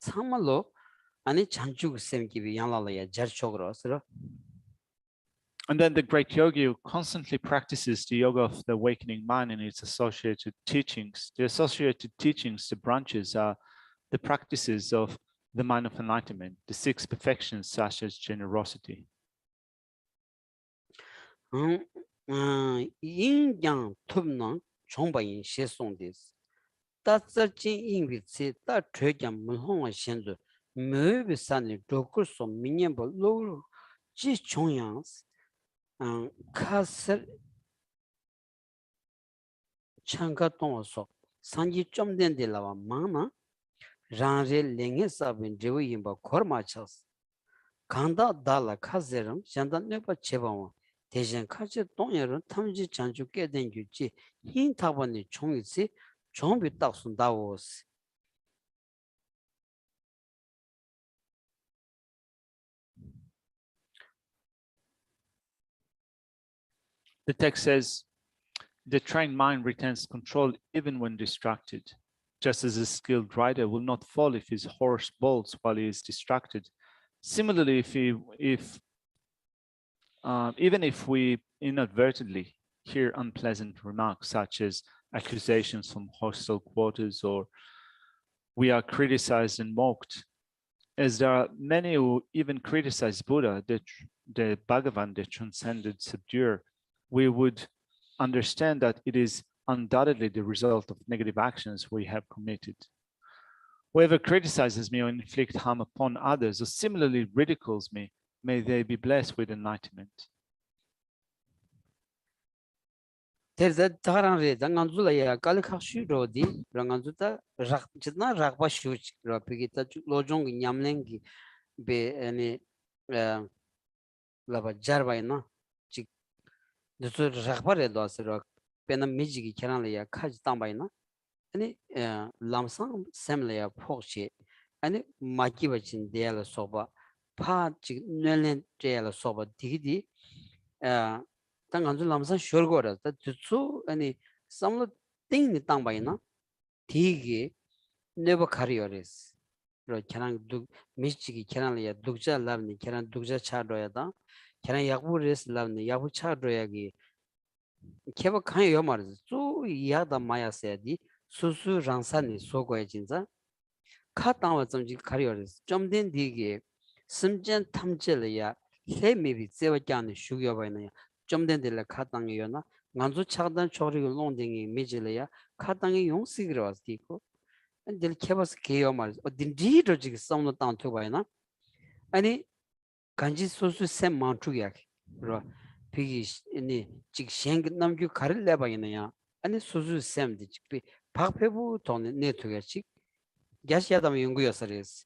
[SPEAKER 2] samalo ani janju sem gi yanla la ya jar chogro sro.
[SPEAKER 1] And then the great yogi who constantly practices the yoga of the awakening mind and its associated teachings. The associated teachings, the branches, are the practices of the mind of enlightenment, the 6 perfections such as generosity.
[SPEAKER 2] Yin yang tubna chongba yin she song des. Da zar jin yin bi ci da chue jiang mun hong wa xian zu me bi san ni zhou gu so min yan bo lo ji chong yang ka ser chang ka tong wa so san ji chom den de la wa ma na ran re leng ye sa bin de yin ba khor ma chas kanda da la ka zeram jan da ne ba che ba wa 대신 카제 동여는 탐지 장주 깨된 규지 흰 타번이 총이지 좀비 딱 순다고.
[SPEAKER 1] The text says, the trained mind retains control even when distracted. Just as a skilled rider will not fall if his horse bolts while he is distracted. Similarly, even if we inadvertently hear unpleasant remarks such as accusations from hostile quarters, or we are criticized and mocked, as there are many who even criticize Buddha, the Bhagavan, the transcended subduer, we would understand that it is undoubtedly the result of negative actions we have committed. Whoever criticizes me or inflicts harm upon others or similarly ridicules me, may they be blessed with enlightenment.
[SPEAKER 2] There's a Taran Ranganzula Kalikashi Rodi, Ranganzuta, Jitna Rakba Shuch, Rapigita, Lojong Yamlengi, be any Lava Jarvaina, the Rakbare Dosra, Pena Mijiki Kanalia, Kaj Tambaina, any Lamsam Semlea Porsche, any Makivachin de la Soba, Pa Nelen de la Soba Didi. 당 간주 남산 쇼르고라 다 주수 아니 samlo ting ni tang bai na 디기 네버 카리어레스 로 캐난 두 미치기 캐난이야 독자 랍니 캐난 독자 차로야다 캐난 야부레스 랍니 야부 차로야기 케버 칸요 말이지 수 이야다 마야세디 수수 란산이 소고야 진짜 카땅와 좀지 카리어레스 좀된 디기 심전 탐jel이야 해미비 세워장의 슈겨 바이나야 좀된 데라 카땅이요나 간주 차단 초리를 농댕이 미질이야 카땅이 용식이라 왔디고 들 케버스 케요 말이지 어딘디도 지금 싸움도 땅 투바이나 아니 간지 소수 셈 마투야 그러 비기 니 직 생기 남규 가를 내봐이나야 아니 소수 셈디 직 박페부 돈 네트워크 야시야다면 연구였어레스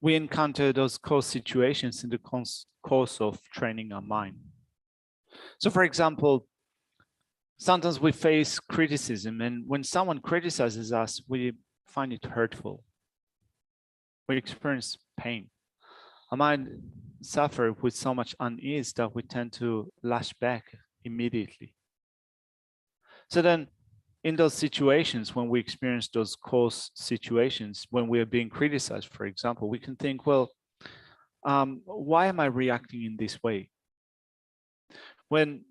[SPEAKER 1] We encounter those course situations in the course of training our mind. So for example, sometimes we face criticism, and when someone criticizes us, we find it hurtful. We experience pain. Our mind suffers with so much unease that we tend to lash back immediately. So then in those situations, when we experience those course situations, when we are being criticized, for example, we can think, well, why am I reacting in this way? When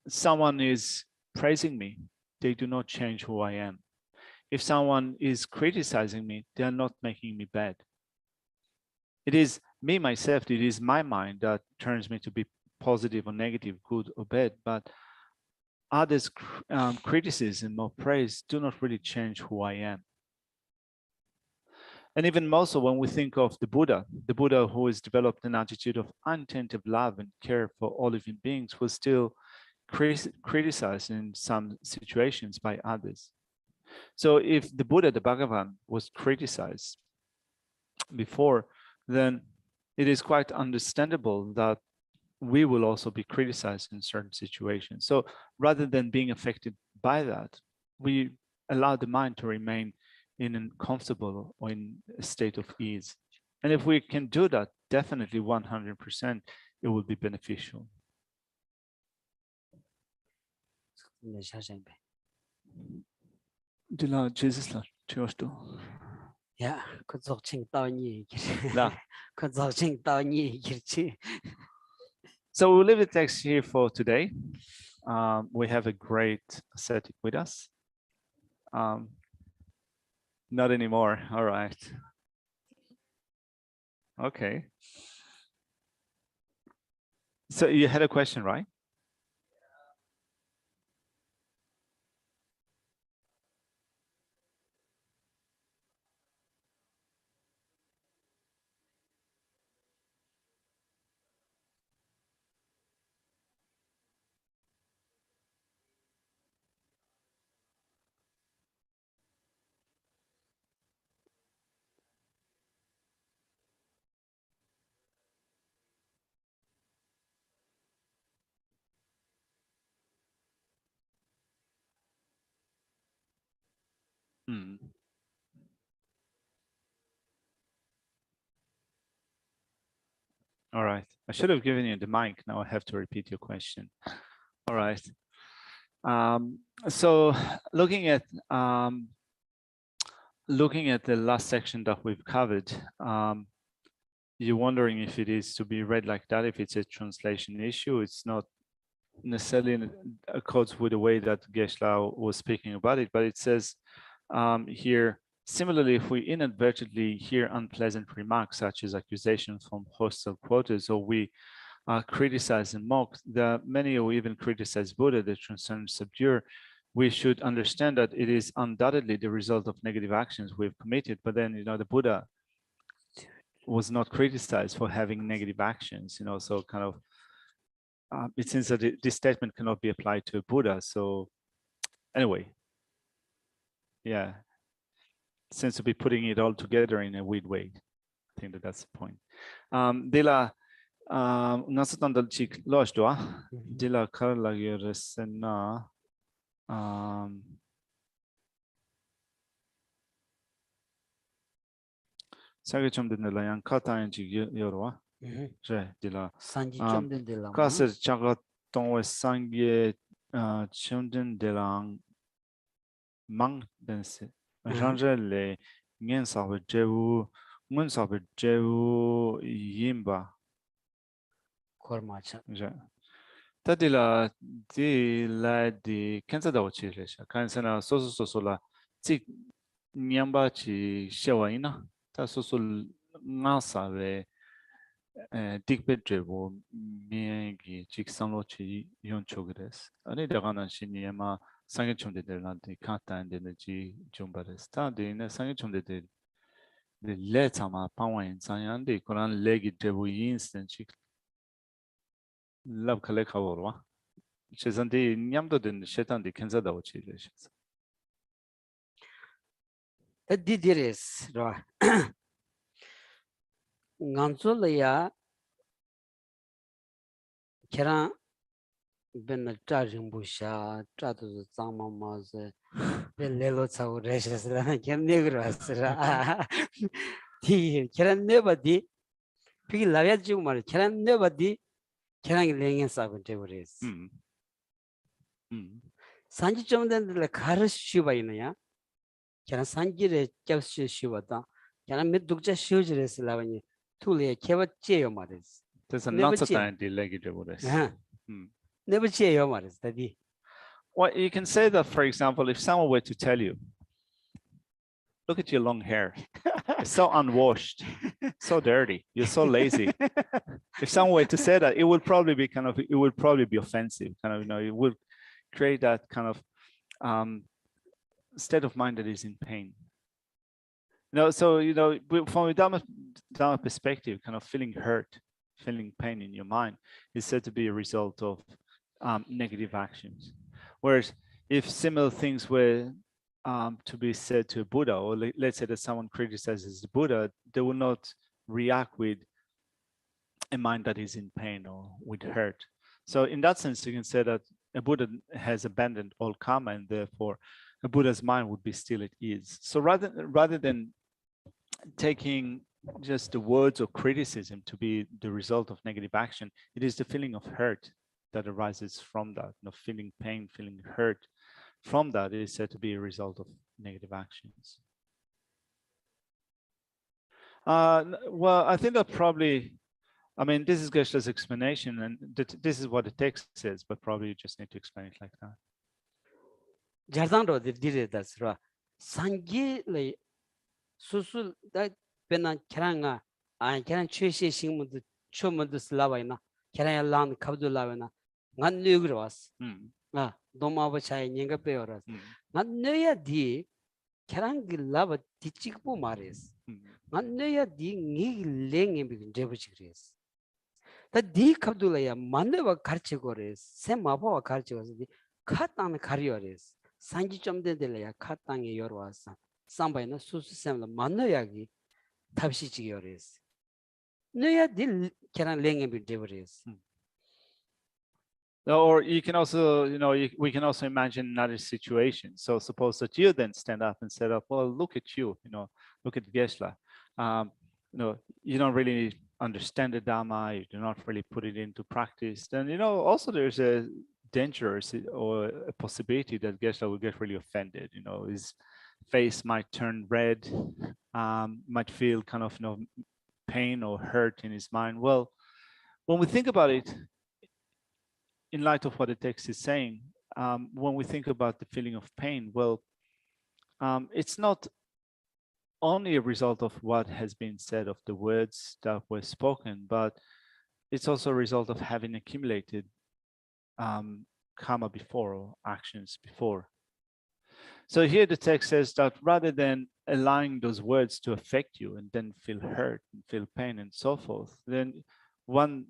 [SPEAKER 1] someone is praising me, they do not change who I am. If someone is criticizing me, they are not making me bad. It is me, myself, it is my mind that turns me to be positive or negative, good or bad, but others' criticism or praise do not really change who I am. And even more so when we think of the Buddha who has developed an attitude of untainted love and care for all living beings, was still criticized in some situations by others. So if the Buddha, the Bhagavan, was criticized before, then it is quite understandable that we will also be criticized in certain situations. So rather than being affected by that, we allow the mind to remain in a comfortable or in a state of ease. And if we can do that, definitely 100%, it will be beneficial.
[SPEAKER 2] 야, 그 적칭 따니
[SPEAKER 1] 나.
[SPEAKER 2] 그 적칭 따니 길치.
[SPEAKER 1] So we'll leave the text here for today. We have a great ascetic with us. Not anymore. All right. Okay. So you had a question, right? All right. I should have given you the mic. Now I have to repeat your question. All right. So looking at the last section that we've covered, you're wondering if it is to be read like that, if it's a translation issue. It's not necessarily in accords with the way that Geshe was speaking about it, but it says here, similarly, if we inadvertently hear unpleasant remarks such as accusations from hostile quotas, or we criticize and mock, many who even criticize Buddha, the transcendent subduer, we should understand that it is undoubtedly the result of negative actions we've committed. But then, you know, the Buddha was not criticized for having negative actions, you know, so kind of it seems that this statement cannot be applied to a Buddha. So anyway, yeah, seems to be putting it all together in a weird way. I think that's the point. Dila nasatan dal chik losh doa dila kar lagi resena Sage chom den la yang kata yang chi yorwa. Je dila.
[SPEAKER 2] 산지 좀 된들라
[SPEAKER 1] Kasa chaga tongwe sangye chom den de lang mang den se. Ranje le ngen sa be jewu ngun sa be jewu yimba.
[SPEAKER 2] 고르마차
[SPEAKER 1] Je. Tadila di la di kenza da uchi le sha. Kansana so la ti nyamba chi shewa ina. Ta so nga sa le dikpe drevo miengi chik sanlo chi yon chogres. Ani daga na shi nyama sange chomde de la di kata ande na ji jumbares. Ta di na sange chomde de le tama pawa yin sanyan di koran legi drevo instant chik lab kale kaworwa. Chezandi nyamdo den shetan di kenza da uchi le sha.
[SPEAKER 2] 디디레스 로 nganzolaya kera ben tajimbushya tatu zamamaze belelo tsaw resesla ken negrasra ti kera nebadi pigi lavyaji umar kera nebadi kera lengen sabun tebres 산지 좀 된들 가르치 봐이나야 그냥 산지를 잡수 쉬었다 그냥 몇 독자 쉬어지래서 라바니 툴에 개버지요 말이지
[SPEAKER 1] There's a
[SPEAKER 2] never
[SPEAKER 1] not
[SPEAKER 2] check.
[SPEAKER 1] time delay this.
[SPEAKER 2] never 지요 말이지 다디
[SPEAKER 1] Well, you can say that, for example, if someone were to tell you, look at your long hair, it's so unwashed, so dirty, you're so lazy. If someone were to say that, it would probably be offensive, it would create that kind of state of mind that is in pain. So from a Dharma perspective, kind of feeling hurt, feeling pain in your mind is said to be a result of negative actions. Whereas if similar things were to be said to a Buddha, or let's say that someone criticizes the Buddha, they will not react with a mind that is in pain or with hurt. So in that sense, you can say that a Buddha has abandoned all karma, and therefore a Buddha's mind would be still at ease. So rather than taking just the words or criticism to be the result of negative action, it is the feeling of hurt that arises from that. Feeling pain, feeling hurt from that is said to be a result of negative actions. Well, I think that probably, this is Geshe's explanation, and this is what the text says, but probably you just need to explain it like that.
[SPEAKER 2] 자상도 디레다스라 산기의 수술 다 베나 캐랑아 아 캐랑 최시 신문도 처음부터 슬라바이나 캐랑야 란 갑둘라바나 난 뇌그러 왔어 아 도마버차이 닝가 빼어라 난 뇌야디 캐랑기 라바 디치고 말했어 난 뇌야디 니 랭이 비근 제부지 그랬어 다디 갑둘라야 만네와 가르치고레 세마보와 가르치고서 카탄 가리어레스 산지 좀 된들래야 카땅에 열어왔어. 삼바이나 수수샘을 만나야기 탑시지기 어레스. 너야 딜 계란 랭에 되버레스.
[SPEAKER 1] Or you can also, we can also imagine another situation. So suppose that you then stand up and said, well, look at you, look at Geshe. You don't really understand the Dharma, you do not really put it into practice. Then, also there's a dangerous or a possibility that Geshe will get really offended. His face might turn red, might feel kind of pain or hurt in his mind. Well, when we think about it, in light of what the text is saying, when we think about the feeling of pain, well, it's not only a result of what has been said, of the words that were spoken, but it's also a result of having accumulated karma before, or actions before. So here the text says that rather than allowing those words to affect you and then feel hurt and feel pain and so forth, then one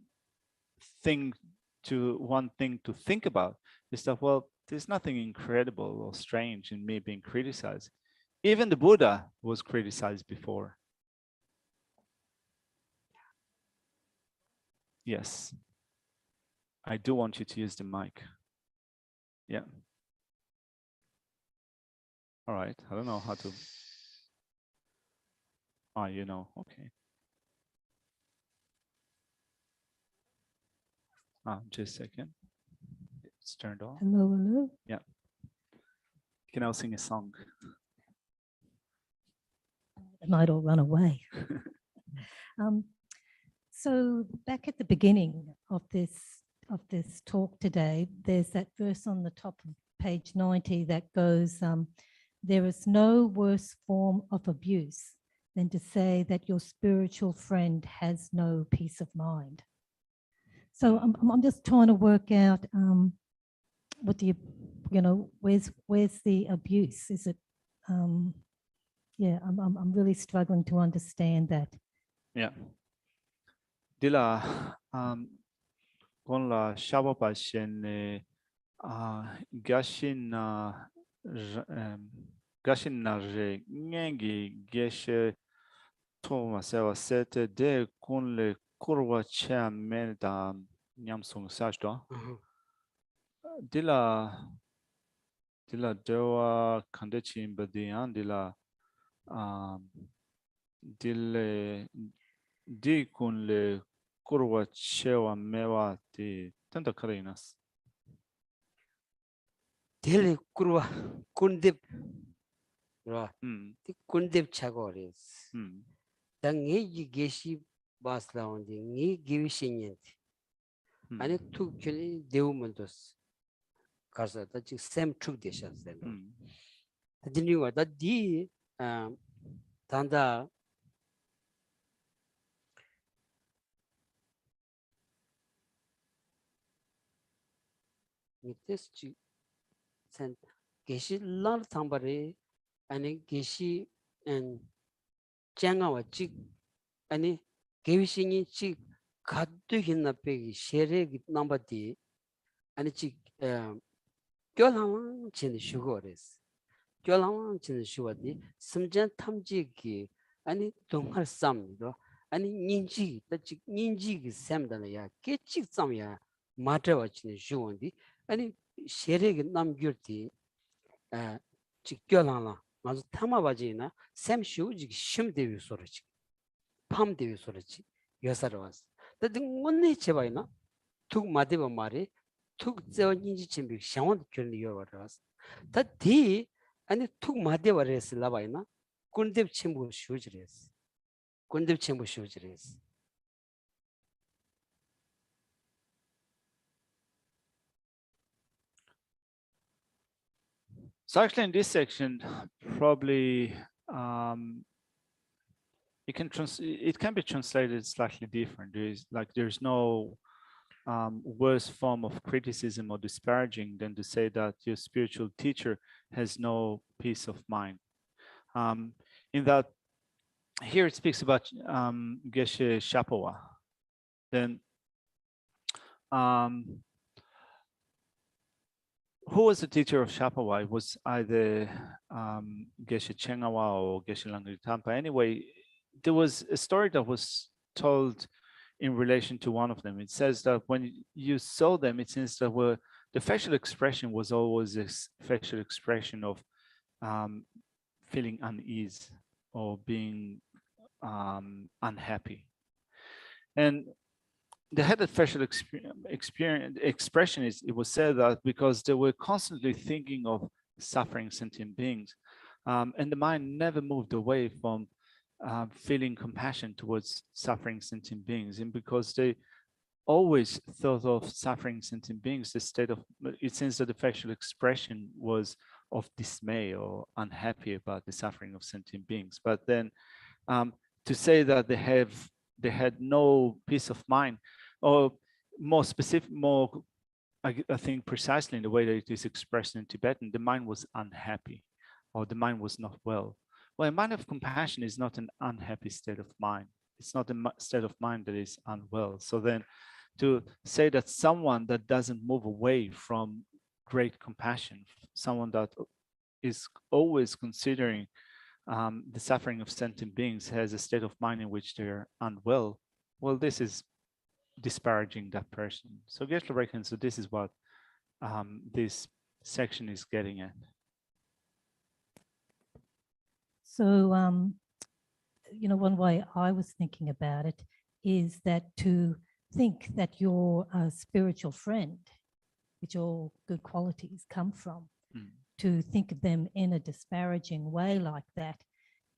[SPEAKER 1] thing to think about is that, well, there's nothing incredible or strange in me being criticized. Even the Buddha was criticized before. Yes. I do want you to use the mic. Yeah. All right. I don't know how to. Ah, you know, okay. Just a second. It's turned on.
[SPEAKER 3] Hello, hello.
[SPEAKER 1] Yeah. You can now sing a song.
[SPEAKER 3] It might all run away. So back at the beginning of this talk today, there's that verse on the top of page 90 that goes, there is no worse form of abuse than to say that your spiritual friend has no peace of mind. So I'm just trying to work out what the, where's the abuse? Is it, yeah, I'm really struggling to understand that.
[SPEAKER 1] Yeah. Dila con la shaba pa shen gashin gashin na je ngengi geshe to ma sewa sete de kun le kurwa cha men da nyam sung saj do dila dewa kande chin badian dila dile di kun le kurwa chewa mewa ti tanta karinas.
[SPEAKER 2] 델리 꾸르와 꾼뎁 라
[SPEAKER 1] Mm,
[SPEAKER 2] 꾼뎁 차고레스
[SPEAKER 1] mm,
[SPEAKER 2] 당이 게시 바스라운디 니 기위신인데 아니
[SPEAKER 1] mm,
[SPEAKER 2] 투켈이 데우먼도스 가서 다지 샘 트루데샤스
[SPEAKER 1] mm.
[SPEAKER 2] 드니와 다디 단다 니테스치 산 게시 랄 탐바레 아니 게시 엔 짱아와 직 아니 게위신이 직 가드히나 빼기 셰레기 넘버디 아니 직 교랑 진 슈거레스 교랑 진 슈거디 심전 탐지기 아니 동할 쌈도 아니 닌지 즉 닌지기 샘다야 깨직 쌈이야 마트와 진 슈원디 아니 셰레기 남규티 즉 교랑라 맞아 타마바지나 샘 슈지 심데비 소리지 팜데비 소리지 여사로 왔어 근데 뭔네 제바이나 툭 마데바 말이 툭 저인지 준비 상황 결리 요버스 다디 아니 툭 마데바레스 라바이나 군뎁 침부 슈즈레스 군뎁 침부 슈즈레스
[SPEAKER 1] So actually in this section, probably it can be translated slightly different. There's no worse form of criticism or disparaging than to say that your spiritual teacher has no peace of mind. In that, here it speaks about Geshe Shapawa. Then, who was the teacher of Shapawa? It was either Geshe Chengawa or Geshe Langritampa. Anyway, there was a story that was told in relation to one of them. It says that when you saw them, it seems that the facial expression was always a facial expression of feeling unease or being unhappy. And they had that facial expression is, it was said that because they were constantly thinking of suffering sentient beings, and the mind never moved away from feeling compassion towards suffering sentient beings, and because they always thought of suffering sentient beings, the state of, it seems that the facial expression was of dismay or unhappy about the suffering of sentient beings. But then to say that they had no peace of mind, or more specific, I think precisely in the way that it is expressed in Tibetan, the mind was unhappy, or the mind was not well. Well, a mind of compassion is not an unhappy state of mind. It's not a state of mind that is unwell. So then to say that someone that doesn't move away from great compassion, someone that is always considering the suffering of sentient beings has a state of mind in which they're unwell, well, this is disparaging that person. So Geshe reckons that this is what this section is getting at.
[SPEAKER 3] So one way I was thinking about it is that to think that you're a spiritual friend, which all good qualities come from, to think of them in a disparaging way like that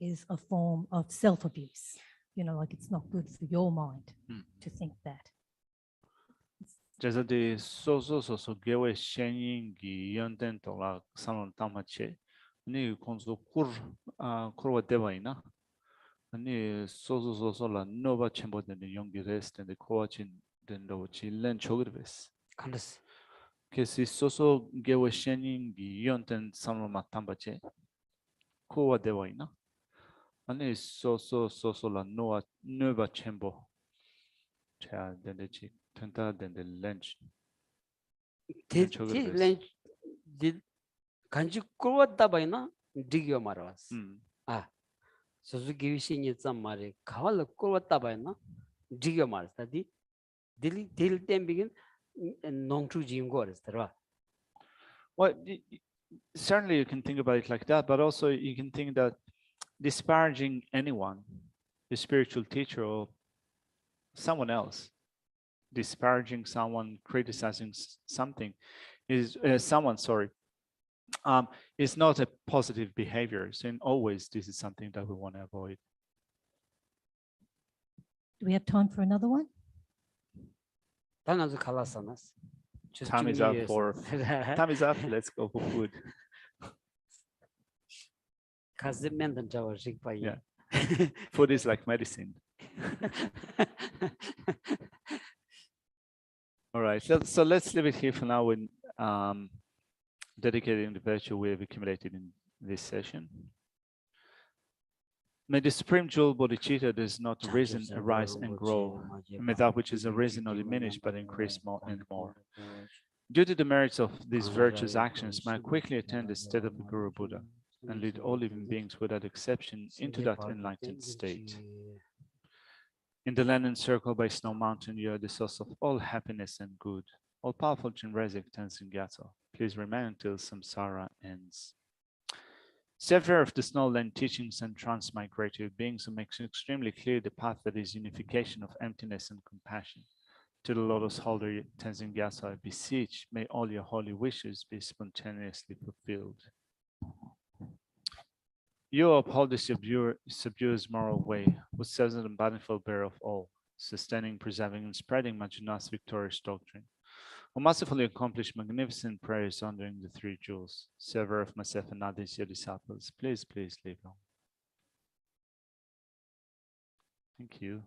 [SPEAKER 3] is a form of self-abuse. Like it's not good for your mind to think that.
[SPEAKER 1] 그래서 이 소소소소 개회 신인기 연된도라 산론 담아체 아니 콘소 쿠르와 대바이나 아니 소소소소라 노바 쳔보데는 용기레스데 코아친 된도 질렌 조그르베스
[SPEAKER 2] 알았어.
[SPEAKER 1] 그래서 소소 개회 신인기 연된 산론 마탐바체 코와 대바이나 아니 소소소소라 노바 쳔보 자 된데지 텐타 된데 렌치
[SPEAKER 2] 간지 꿀었다 봐이나 디겨 말아왔어. 아, 수수기 위신이 좀 말이 가발 꿀었다 봐이나 디겨 말았다. 딜 템비긴 농투 지임거였더라.
[SPEAKER 1] Well, certainly you can think about it like that, but also you can think that disparaging anyone, the spiritual teacher or someone else, disparaging someone, criticizing something is is not a positive behavior. So in always this is something that we want to avoid.
[SPEAKER 3] Do we have time for another one?
[SPEAKER 2] 당연히 갈라서나스.
[SPEAKER 1] Time is up. Let's go for food.
[SPEAKER 2] 가슴맨던 저거 식파이.
[SPEAKER 1] Yeah. Food is like medicine. All right, so let's leave it here for now with dedicating the virtue we have accumulated in this session. May the Supreme Jewel Bodhichitta does not arisen, arise, and grow. May that which is arisen not diminish, but increase more and more. Due to the merits of these virtuous actions, may I quickly attain the state of the Guru Buddha and lead all living beings without exception into that enlightened state. In the land encircled by Snow Mountain, you are the source of all happiness and good. All powerful Jinrezig Tenzin Gyatso, please remain until samsara ends. Savior of the Snowland teachings and transmigrative beings who makes extremely clear the path that is unification of emptiness and compassion. To the lotus holder Tenzin Gyatso, I beseech, may all your holy wishes be spontaneously fulfilled. You uphold the subdues moral way, who serves as the bountiful bearer of all, sustaining, preserving, and spreading Majjhima's victorious doctrine. Who mercifully accomplish magnificent prayers honoring the three jewels, server of myself and others, your disciples, please live on. Thank you.